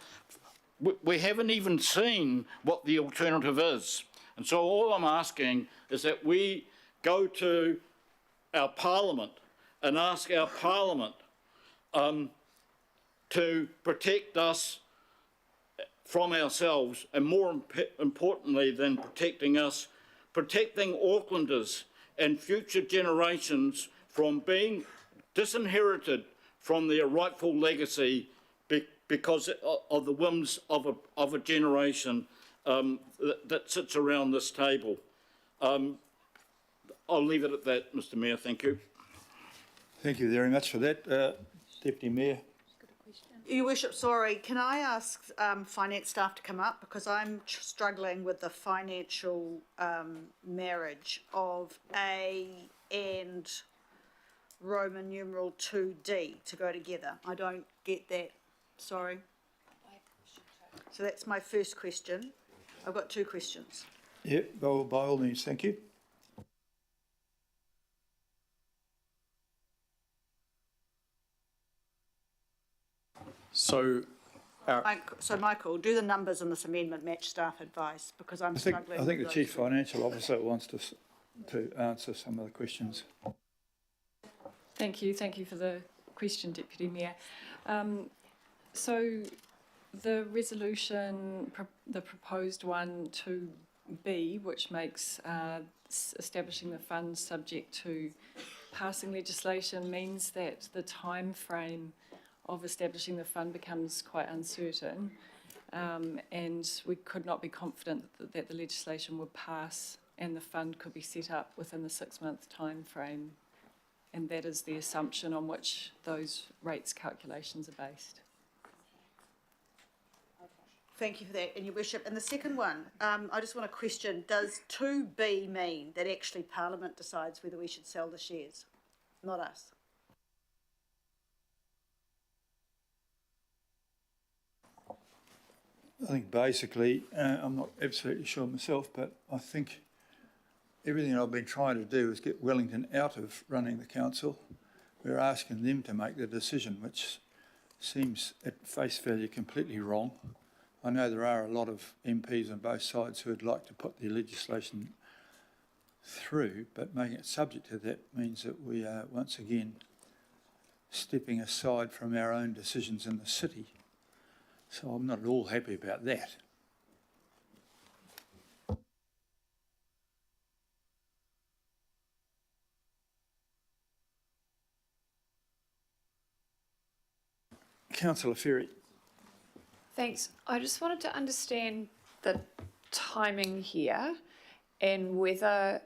We haven't even seen what the alternative is. And so all I'm asking is that we go to our Parliament and ask our Parliament to protect us from ourselves, and more importantly than protecting us, protecting Aucklanders and future generations from being disinherited from their rightful legacy because of the whims of a generation that sits around this table. I'll leave it at that, Mr. Mayor. Thank you. Thank you very much for that, Deputy Mayor. Your Worship, sorry, can I ask finance staff to come up, because I'm struggling with the financial marriage of A and Roman numeral 2D to go together. I don't get that, sorry. So that's my first question. I've got two questions. Yeah, by all means, thank you. So, Michael, do the numbers in this amendment match staff advice, because I'm struggling. I think the with Chief Financial Officer wants to answer some of the questions. Thank you for the question, Deputy Mayor. So the resolution, the proposed one 2B, which makes establishing the fund subject to passing legislation, means that the time frame of establishing the fund becomes quite uncertain, and we could not be confident that the legislation would pass and the fund could be set up within the 6-month time frame, and that is the assumption on which those rates calculations are based. Thank you for that, and Your Worship. And the second one, I just want to question, does 2B mean that actually Parliament decides whether we should sell the shares, not us? I think basically, I'm not absolutely sure myself, but I think everything I've been trying to do is get Wellington out of running the council. We're asking them to make the decision, which seems at face value completely wrong. I know there are a lot of MPs on both sides who would like to put the legislation through, but making it subject to that means that we are once again stepping aside from our own decisions in the city. So I'm not at all happy about that. Councillor Ferry. Thanks. I just wanted to understand the timing here and whether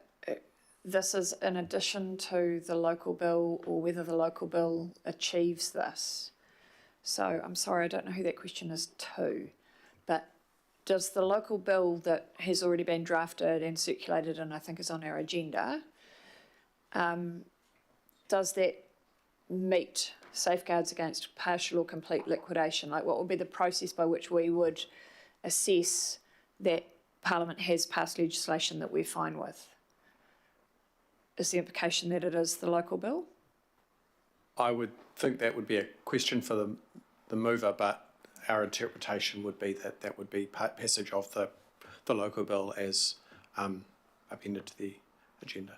this is in addition to the local bill or whether the local bill achieves this. So I'm sorry, I don't know who that question is to, but does the local bill that has already been drafted and circulated and I think is on our agenda, does that meet safeguards against partial or complete liquidation? Like, what would be the process by which we would assess that Parliament has passed legislation that we're fine with? Is the implication that it is the local bill? I would think that would be a question for the mover, but our interpretation would be that that would be passage of the local bill as appended to the agenda.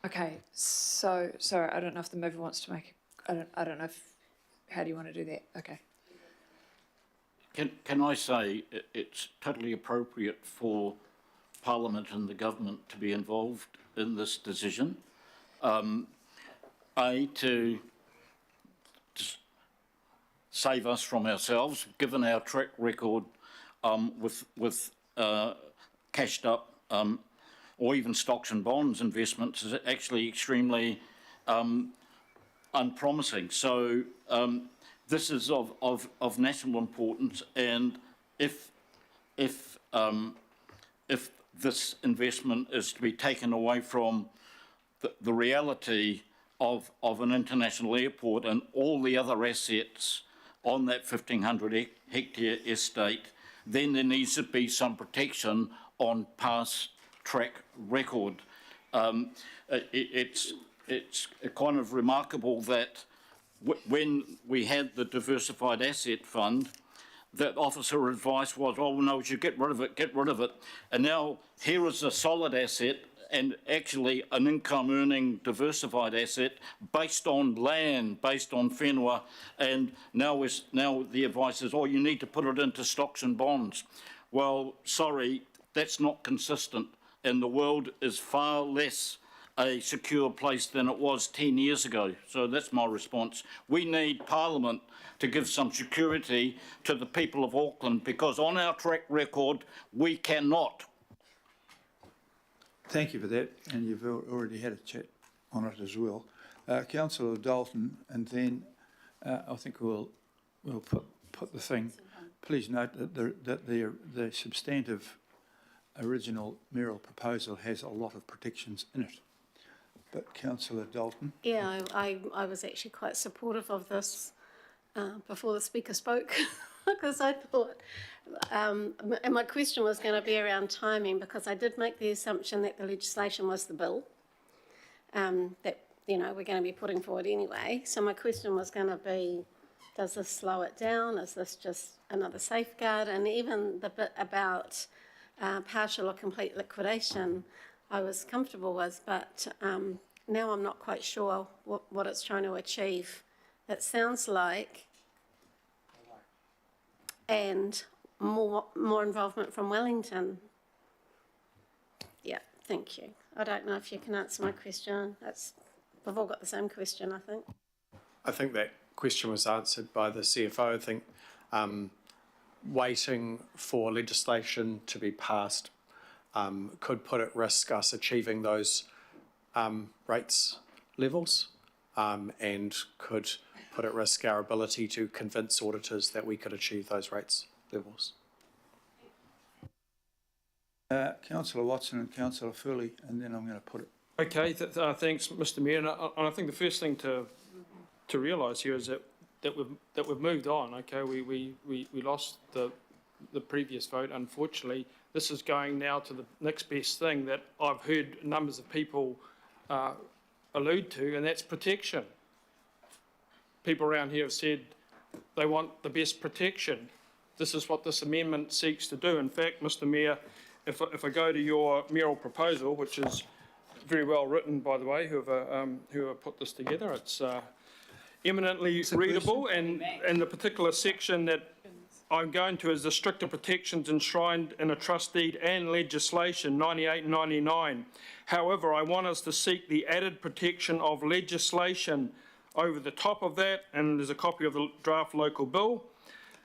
Okay, so sorry, I don't know if the mover wants to make. I don't know if. How do you want to do that? Okay. Can I say it's totally appropriate for Parliament and the government to be involved in this decision. To save us from ourselves, given our track record with cashed up or even stocks and bonds investments is actually extremely unpromising. So this is of national importance, and if this investment is to be taken away from the reality of an international airport and all the other assets on that 1,500 hectare estate, then there needs to be some protection on past track record. It's kind of remarkable that when we had the Diversified Asset Fund, that officer advice was, oh no, we should get rid of it. And now here is a solid asset and actually an income earning diversified asset based on land, based on whenua, and now the advice is, oh, you need to put it into stocks and bonds. Well, sorry, that's not consistent, and the world is far less a secure place than it was 10 years ago. So that's my response. We need Parliament to give some security to the people of Auckland, because on our track record, we cannot. Thank you for that, and you've already had a chat on it as well. Councillor Dalton, and then I think we'll put the thing. Please note that the substantive original mayoral proposal has a lot of protections in it. But Councillor Dalton. Yeah, I was actually quite supportive of this before the Speaker spoke, because I thought, and my question was going to be around timing, because I did make the assumption that the legislation was the bill that, you know, we're going to be putting forward anyway. So my question was going to be, does this slow it down? Is this just another safeguard? And even the bit about partial or complete liquidation, I was comfortable with, but now I'm not quite sure what it's trying to achieve. It sounds like, and more involvement from Wellington. Yeah, thank you. I don't know if you can answer my question. We've all got the same question, I think. I think that question was answered by the CFO. I think waiting for legislation to be passed could put at risk us achieving those rates levels and could put at risk our ability to convince auditors that we could achieve those rates levels. Councillor Watson and Councillor Furley, and then I'm going to put it. Okay, thanks, Mr. Mayor. And I think the first thing to realise here is that we've moved on. Okay, we lost the previous vote. Unfortunately, this is going now to the next best thing that I've heard numbers of people allude to, and that's protection. People around here have said they want the best protection. This is what this amendment seeks to do. In fact, Mr. Mayor, if I go to your mayoral proposal, which is very well written, by the way, whoever put this together, it's eminently readable, and the particular section that I'm going to is the stricter protections enshrined in a trust deed and legislation 98 and 99. However, I want us to seek the added protection of legislation over the top of that, and there's a copy of the draft local bill.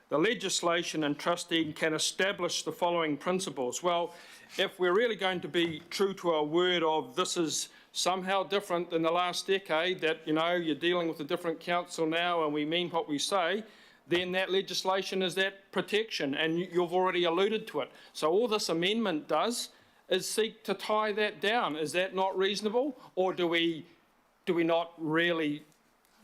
The legislation and trust deed can establish the following principles. Well, if we're really going to be true to our word of this is somehow different than the last decade, that, you know, you're dealing with a different council now and we mean what we say, then that legislation is that protection, and you've already alluded to it. So all this amendment does is seek to tie that down. Is that not reasonable? Or do we not really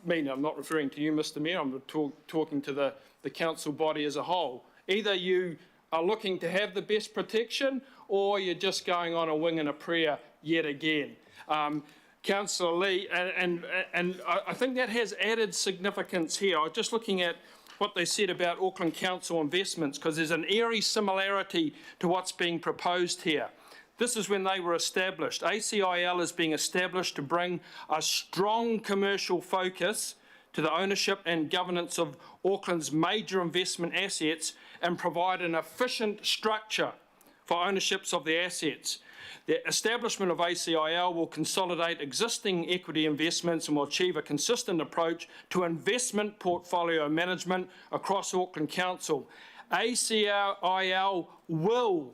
mean, I'm not referring to you, Mr. Mayor, I'm talking to the council body as a whole. Either you are looking to have the best protection, or you're just going on a wing and a prayer yet again. Councillor Lee, and I think that has added significance here. I was just looking at what they said about Auckland Council investments, because there's an eerie similarity to what's being proposed here. This is when they were established. ACIL is being established to bring a strong commercial focus to the ownership and governance of Auckland's major investment assets and provide an efficient structure for ownerships of the assets. The establishment of ACIL will consolidate existing equity investments and will achieve a consistent approach to investment portfolio management across Auckland Council. ACIL will,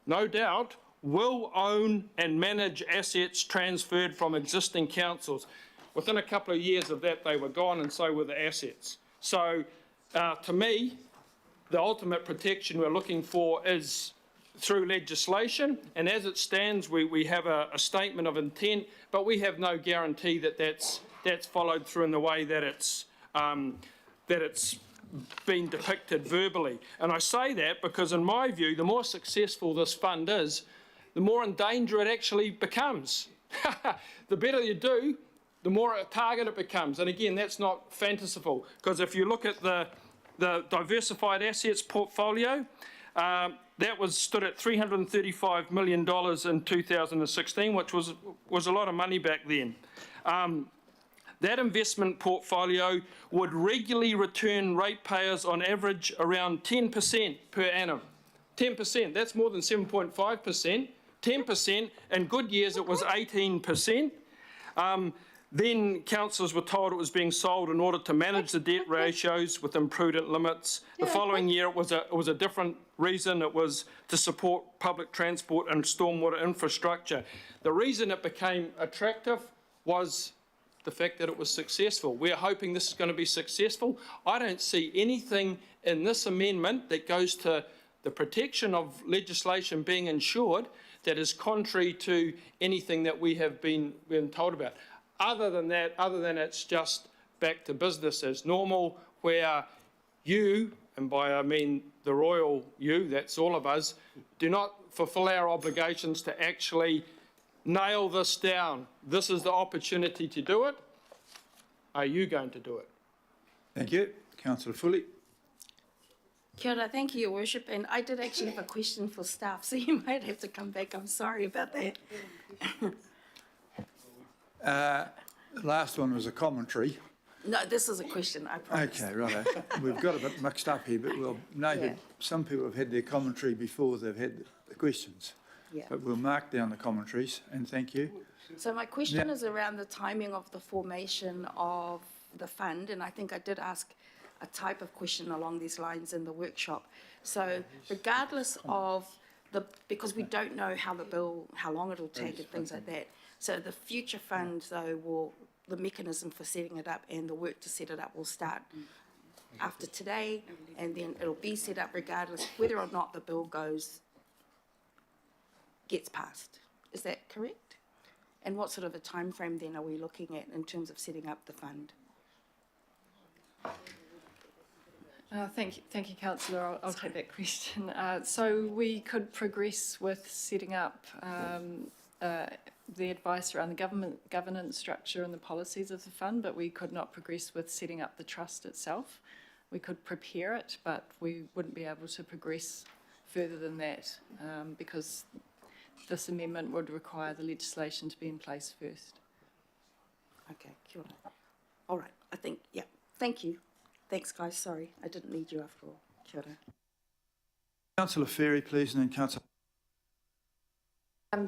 no doubt, will own and manage assets transferred from existing councils. Within a couple of years of that, they were gone, and so were the assets. So, to me, the ultimate protection we're looking for is through legislation, and as it stands, we have a statement of intent, but we have no guarantee that that's followed through in the way that it's been depicted verbally. And I say that because, in my view, the more successful this fund is, the more in danger it actually becomes. The better you do, the more a target it becomes. And again, that's not fanciful, because if you look at the diversified assets portfolio, that stood at $335 million in 2016, which was a lot of money back then. That investment portfolio would regularly return ratepayers on average around 10% per annum. 10%, that's more than 7.5%. 10%, in good years it was 18%. Then councillors were told it was being sold in order to manage the debt ratios within prudent limits. The following year it was a different reason. It was to support public transport and stormwater infrastructure. The reason it became attractive was the fact that it was successful. We're hoping this is going to be successful. I don't see anything in this amendment that goes to the protection of legislation being ensured that is contrary to anything that we have been told about. Other than that, it's just back to business as normal, where you, and by I mean the royal you, that's all of us, do not fulfil our obligations to actually nail this down. This is the opportunity to do it. Are you going to do it? Thank you. Councillor Furley. Kia ora, thank you, Your Worship. And I did actually have a question for staff, so you might have to come back. I'm sorry about that. The last one was a commentary. No, this is a question, I promise. Okay, right. We've got a bit mixed up here, but we'll note that some people have had their commentary before they've had the questions. Yeah. But we'll mark down the commentaries, and thank you. So my question is around the timing of the formation of the fund, and I think I did ask a type of question along these lines in the workshop. So regardless of because we don't know how long it'll take and things like that. So the future fund, though, the mechanism for setting it up and the work to set it up will start after today, and then it'll be set up regardless whether or not the bill goes gets passed. Is that correct? And what sort of a time frame then are we looking at in terms of setting up the fund? Thank you, Councillor. I'll take that question. So we could progress with setting up the advice around the governance structure and the policies of the fund, but we could not progress with setting up the trust itself. We could prepare it, but we wouldn't be able to progress further than that because this amendment would require the legislation to be in place first. Okay, kia ora. All right, I think, yeah, thank you. Thanks, guys. Sorry, I didn't need you after all. Kia ora. Councillor Ferry, please, and then Councillor.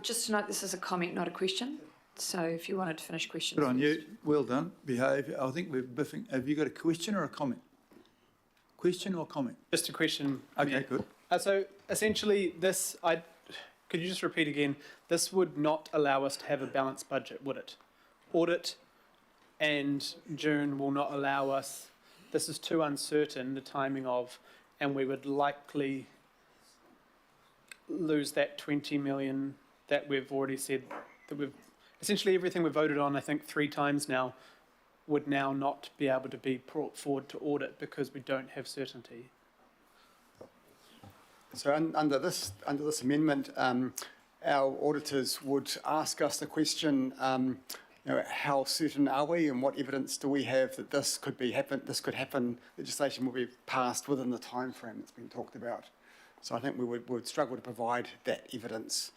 Just to note, this is a comment, not a question. So if you wanted to finish questions. Good on you. Well done. Behave. I think we're biffing. Have you got a question or a comment? Question or comment? Just a question. Okay, good. So essentially this, could you just repeat again, this would not allow us to have a balanced budget, would it? Audit and June will not allow us, this is too uncertain, the timing of, and we would likely lose that 20 million that we've already said, that we've, essentially everything we've voted on, I think 3 times now, would now not be able to be brought forward to audit because we don't have certainty. So under this amendment, our auditors would ask us the question, how certain are we and what evidence do we have that this could happen, legislation will be passed within the time frame that's been talked about. So I think we would struggle to provide that evidence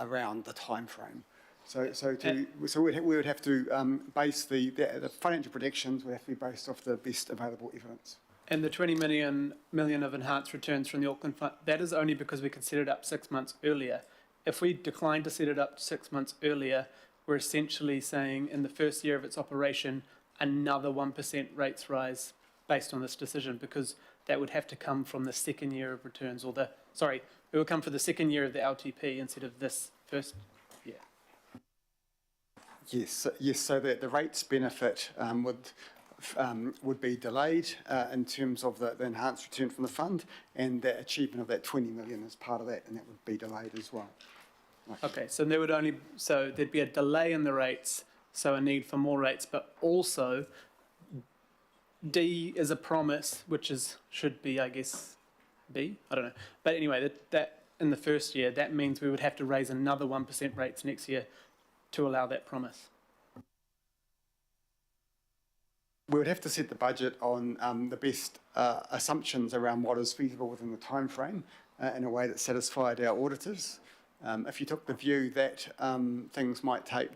around the time frame. So we would have to base the financial predictions would have to be based off the best available evidence. And the 20 million of enhanced returns from the Auckland Fund, that is only because we could set it up 6 months earlier. If we decline to set it up 6 months earlier, we're essentially saying in the first year of its operation, another 1% rates rise based on this decision, because that would have to come from the second year of returns, or it would come for the second year of the LTP instead of this first year. Yes, so that the rates benefit would be delayed in terms of the enhanced return from the fund, and the achievement of that 20 million is part of that, and that would be delayed as well. Okay, so there'd be a delay in the rates, so a need for more rates, but also D is a promise, which should be, I guess, B? I don't know. But anyway, that in the first year, that means we would have to raise another 1% rates next year to allow that promise. We would have to set the budget on the best assumptions around what is feasible within the time frame in a way that satisfied our auditors. If you took the view that things might take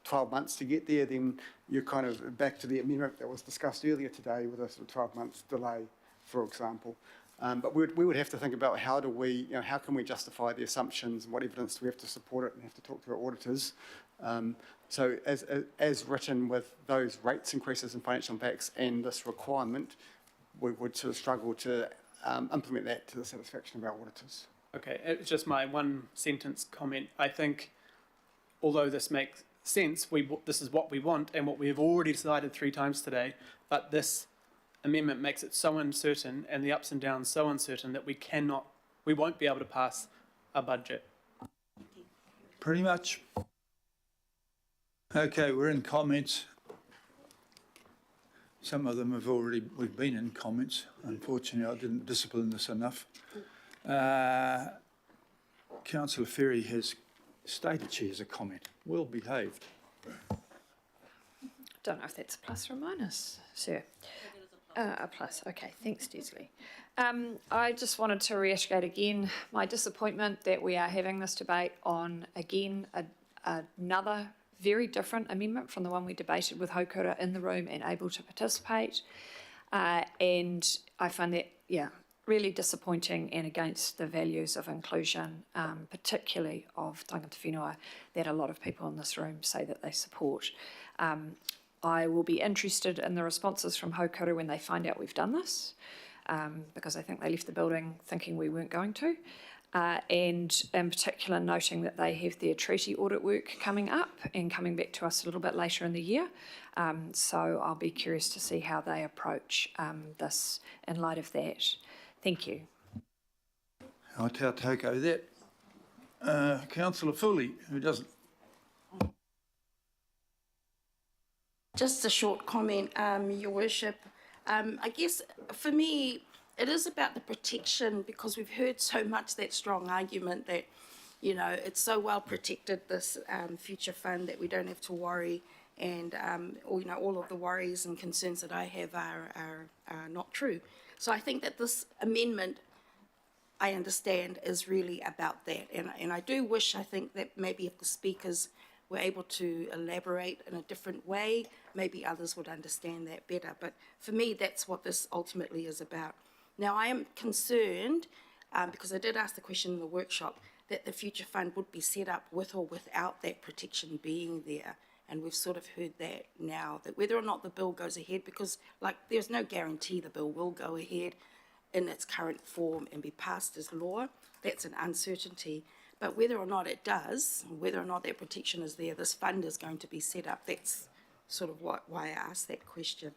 12 months to get there, then you're kind of back to the amendment that was discussed earlier today with a sort of 12 months delay, for example. But we would have to think about how can we justify the assumptions and what evidence do we have to support it, and have to talk to our auditors. So as written with those rates increases and financial impacts and this requirement, we would sort of struggle to implement that to the satisfaction of our auditors. Okay, it's just my one sentence comment. I think, although this makes sense, this is what we want and what we have already decided 3 times today, but this amendment makes it so uncertain and the ups and downs so uncertain that we won't be able to pass a budget. Pretty much. Okay, we're in comments. Some of them we've been in comments. Unfortunately, I didn't discipline this enough. Councillor Ferry has stated she has a comment. Well behaved. Don't know if that's a plus or a minus, sir. A plus. Okay, thanks, Desley. I just wanted to reiterate again my disappointment that we are having this debate on, again, another very different amendment from the one we debated with Haukura in the room and able to participate. And I find that, really disappointing and against the values of inclusion, particularly of tangata whenua, that a lot of people in this room say that they support. I will be interested in the responses from Haukura when they find out we've done this, because I think they left the building thinking we weren't going to. And in particular noting that they have their treaty audit work coming up and coming back to us a little bit later in the year. So I'll be curious to see how they approach this in light of that. Thank you. I'll take over that. Councillor Foley, who doesn't. Just a short comment, Your Worship. I guess for me, it is about the protection, because we've heard so much that strong argument that, you know, it's so well protected, this future fund, that we don't have to worry, and or, you know, all of the worries and concerns that I have are not true. So I think that this amendment, I understand, is really about that, and I do wish, I think, that maybe if the speakers were able to elaborate in a different way, maybe others would understand that better. But for me, that's what this ultimately is about. Now, I am concerned, because I did ask the question in the workshop, that the future fund would be set up with or without that protection being there. And we've sort of heard that now, that whether or not the bill goes ahead, because like there's no guarantee the bill will go ahead in its current form and be passed as law, that's an uncertainty. But whether or not it does, whether or not that protection is there, this fund is going to be set up. That's sort of why I asked that question.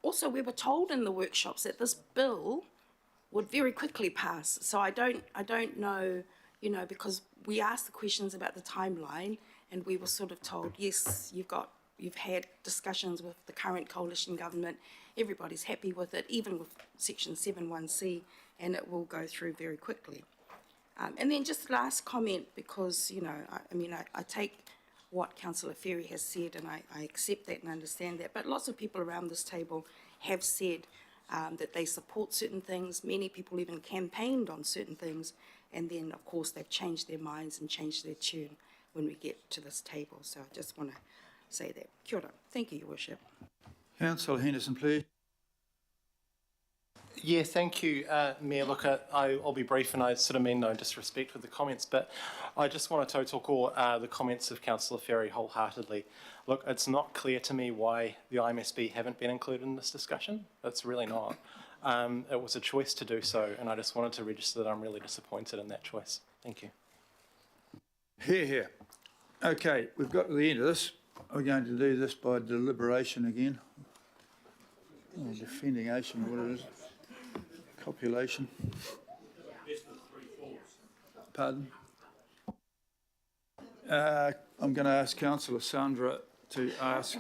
Also, we were told in the workshops that this bill would very quickly pass. So I don't know, you know, because we asked the questions about the timeline, and we were sort of told, yes, you've had discussions with the current coalition government. Everybody's happy with it, even with Section 7(1)(c), and it will go through very quickly. And then just last comment, because, you know, I take what Councillor Ferry has said, and I accept that and understand that, but lots of people around this table have said that they support certain things. Many people even campaigned on certain things, and then, of course, they've changed their minds and changed their tune when we get to this table. So I just want to say that. Kia ora. Thank you, Your Worship. Councillor Henderson, please. Yeah, thank you, Mayor. Look, I'll be brief, and I sort of mean no disrespect with the comments, but I just want to tautoko the comments of Councillor Ferry wholeheartedly. Look, it's not clear to me why the IMSB haven't been included in this discussion. It's really not. It was a choice to do so, and I just wanted to register that I'm really disappointed in that choice. Thank you. Hear, hear. Okay, we've got to the end of this. We're going to do this by deliberation again. Oh, defendingation, what it is. Copulation. Pardon? I'm going to ask Councillor Sandra to ask.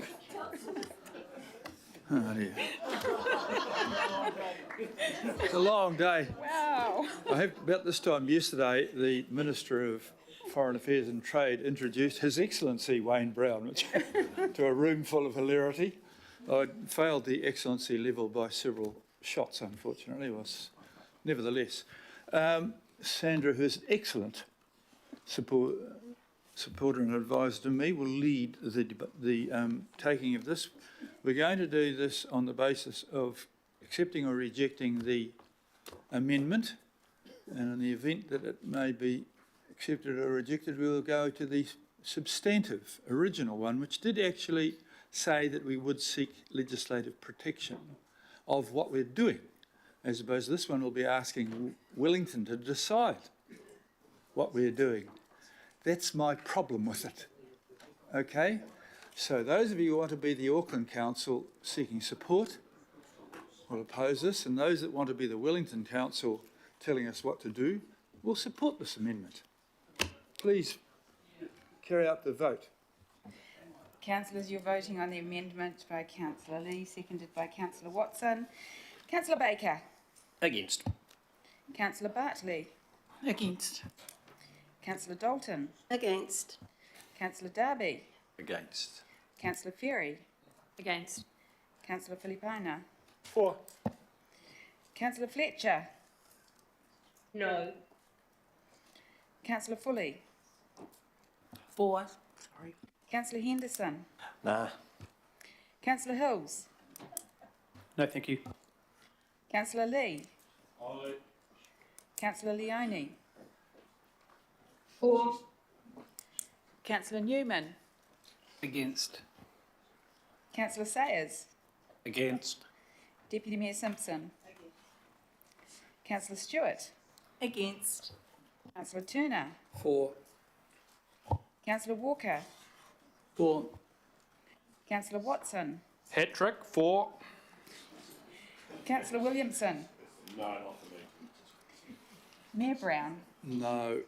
Oh dear. It's a long day. Wow. I have, about this time yesterday, the Minister of Foreign Affairs and Trade introduced His Excellency Wayne Brown, which to a room full of hilarity. I failed the excellency level by several shots, unfortunately, nevertheless. Sandra, who's an excellent supporter and advisor to me, will lead the taking of this. We're going to do this on the basis of accepting or rejecting the amendment, and in the event that it may be accepted or rejected, we will go to the substantive original one, which did actually say that we would seek legislative protection of what we're doing. I suppose this one will be asking Wellington to decide what we're doing. That's my problem with it. Okay? So those of you who want to be the Auckland Council seeking support will oppose this, and those that want to be the Wellington Council telling us what to do will support this amendment. Please carry out the vote. Councillors, you're voting on the amendment by Councillor Lee, seconded by Councillor Watson. Councillor Baker. Against. Councillor Bartley. Against. Councillor Dalton. Against. Councillor Darby. Against. Councillor Ferry. Against. Councillor Filipaina. For. Councillor Fletcher. No. Councillor Foley. For. Sorry. Councillor Henderson. Nah. Councillor Hills. No, thank you. Councillor Lee. Aye. Councillor Leone. For. Councillor Newman. Against. Councillor Sayers. Against. Deputy Mayor Simpson. Councillor Stewart. Against. Councillor Turner. For. Councillor Walker. For. Councillor Watson. Hat trick for. Councillor Williamson. No, not for me. Mayor Brown. No.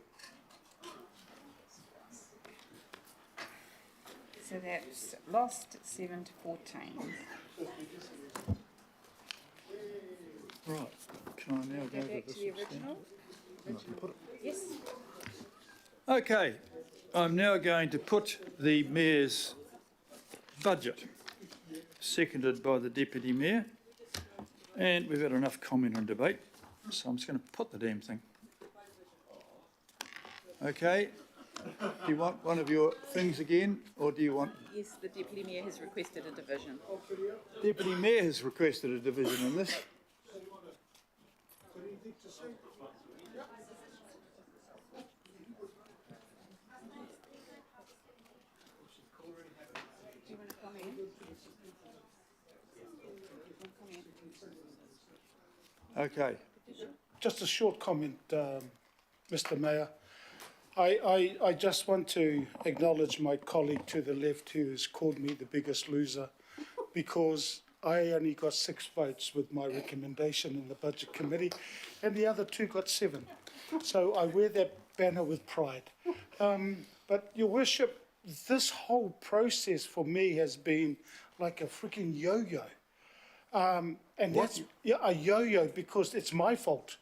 So that's lost 7 to 14. Right. Can I now go Go back to to the original. Yes. Okay. I'm now going to put the Mayor's budget, seconded by the Deputy Mayor. And we've had enough comment and debate, so I'm just going to put the damn thing. Okay. Do you want one of your things again, or do you want... Yes, the Deputy Mayor has requested a division. Deputy Mayor has requested a division in this. Do you want to comment? Okay. Just a short comment, Mr. Mayor. I just want to acknowledge my colleague to the left who has called me the biggest loser, because I only got 6 votes with my recommendation in the Budget Committee, and the other 2 got 7. So I wear that banner with pride. But, Your Worship, this whole process for me has been like a freaking yo-yo. And that's a yo-yo because it's my fault.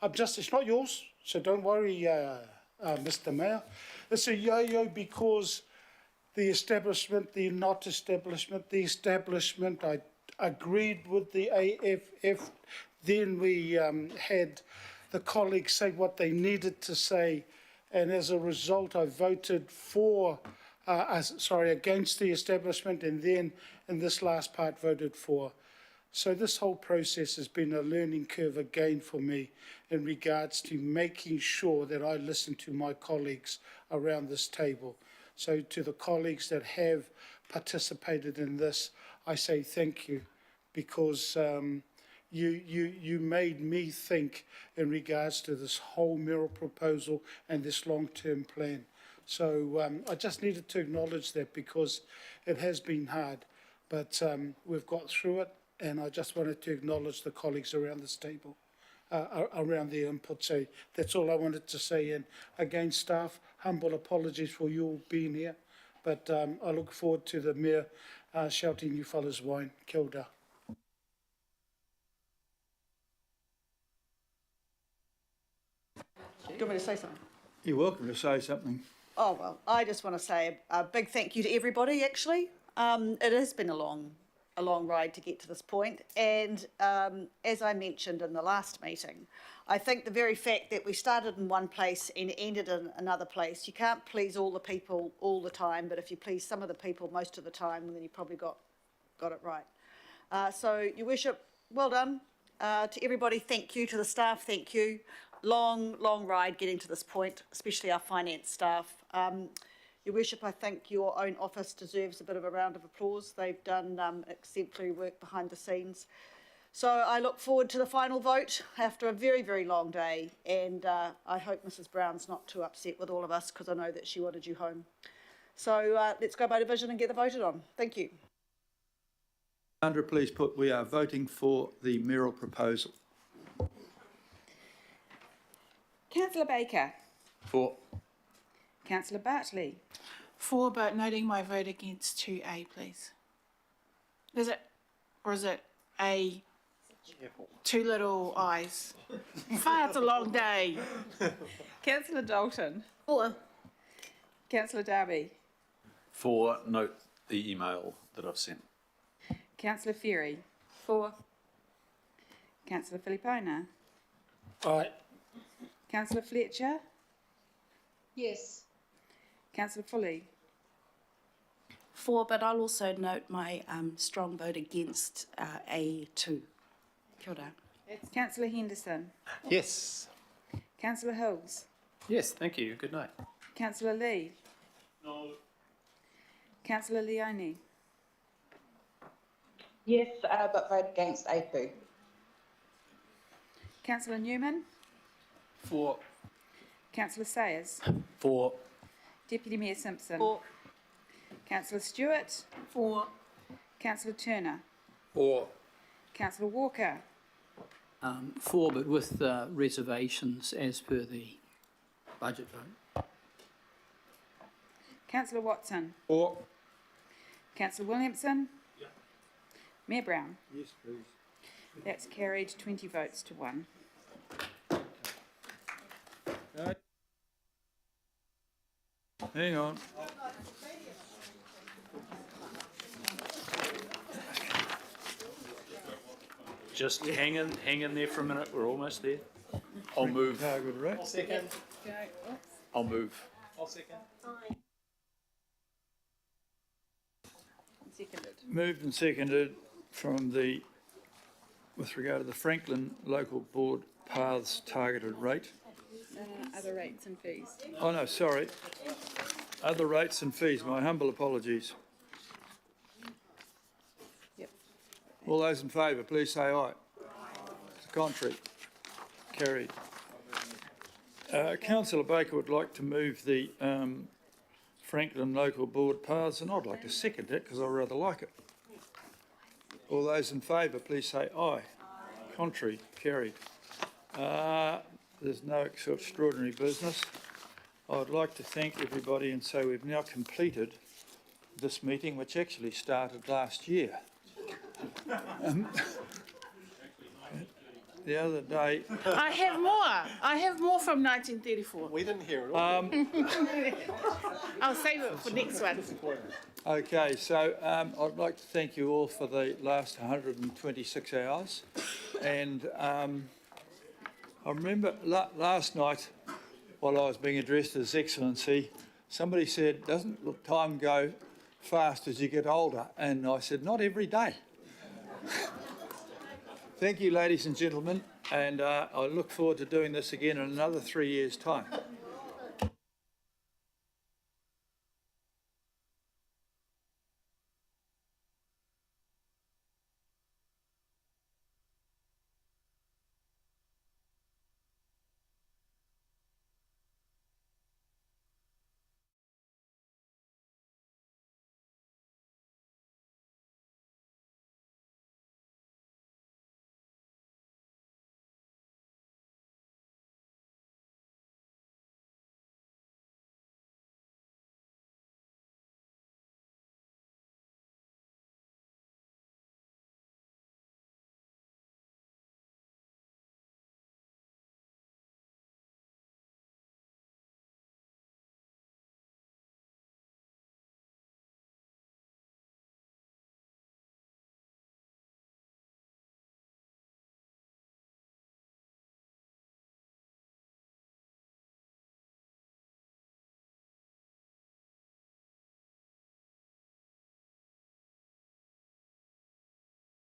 It's not yours, so don't worry, Mr. Mayor. It's a yo-yo because the establishment, the not establishment, the establishment, I agreed with the AFF. Then we had the colleagues say what they needed to say, and as a result, I voted against the establishment, and then in this last part voted for. So this whole process has been a learning curve again for me in regards to making sure that I listen to my colleagues around this table. So to the colleagues that have participated in this, I say thank you, because you made me think in regards to this whole mayoral proposal and this long-term plan. So I just needed to acknowledge that because it has been hard, but we've got through it. And I just wanted to acknowledge the colleagues around this table, around their input. So that's all I wanted to say. And again, staff, humble apologies for you all being here. But I look forward to the Mayor shouting you fellas wine. Kia ora. Do you want me to say something? You're welcome to say something. Oh, well, I just want to say a big thank you to everybody, actually. It has been a long ride to get to this point. And as I mentioned in the last meeting, I think the very fact that we started in one place and ended in another place, you can't please all the people all the time, but if you please some of the people most of the time, then you probably got it right. So, Your Worship, well done. To everybody, thank you. To the staff, thank you. Long ride getting to this point, especially our finance staff. Your Worship, I think your own office deserves a bit of a round of applause. They've done exemplary work behind the scenes. So I look forward to the final vote after a very, very long day, and I hope Mrs. Brown's not too upset with all of us, because I know that she wanted you home. So let's go by division and get the voted on. Thank you. Sandra, please put we are voting for the mayoral proposal. Councillor Baker. For. Councillor Bartley. For, but noting my vote against 2A, please. Is it, or is it A? 2 little I's. It's a long day. Councillor Dalton. For. Councillor Darby. For, note the email that I've sent. Councillor Ferry. For. Councillor Filippona. Aye. Councillor Fletcher. Yes. Councillor Foley. For, but I'll also note my strong vote against A2. Kia ora. Councillor Henderson. Yes. Councillor Hills. Yes, thank you. Good night. Councillor Lee. No. Councillor Leone. Yes, but vote against A2. Councillor Newman. For. Councillor Sayers. For. Deputy Mayor Simpson. For. Councillor Stewart. For. Councillor Turner. For. Councillor Walker. for, but with reservations as per the budget vote. Councillor Watson. Or. Councillor Williamson. Yeah. Mayor Brown. Yes, please. That's carried 20 votes to 1. Hang on. Just hang in there for a minute, we're almost there. I'll move. Target rate. I'll second. I'll move. I'll second. Seconded. Moved and seconded with regard to the Franklin Local Board Paths targeted rate. Other rates and fees. Oh no, sorry. Other rates and fees, my humble apologies. Yep. All those in favour, please say aye. Contrary. Carried. Councillor Baker would like to move the Franklin Local Board Paths, and I'd like to second it because I rather like it. All those in favour, please say aye. Contrary. Carried. There's no extraordinary business. I'd like to thank everybody and say we've now completed this meeting, which actually started last year. The other day. I have more from 1934. We didn't hear it all. I'll save it for next one. Okay, so I'd like to thank you all for the last 126 hours. And I remember last night, while I was being addressed as Excellency, somebody said, doesn't time go fast as you get older? And I said, not every day. Thank you, ladies and gentlemen, and I look forward to doing this again in another 3 years' time.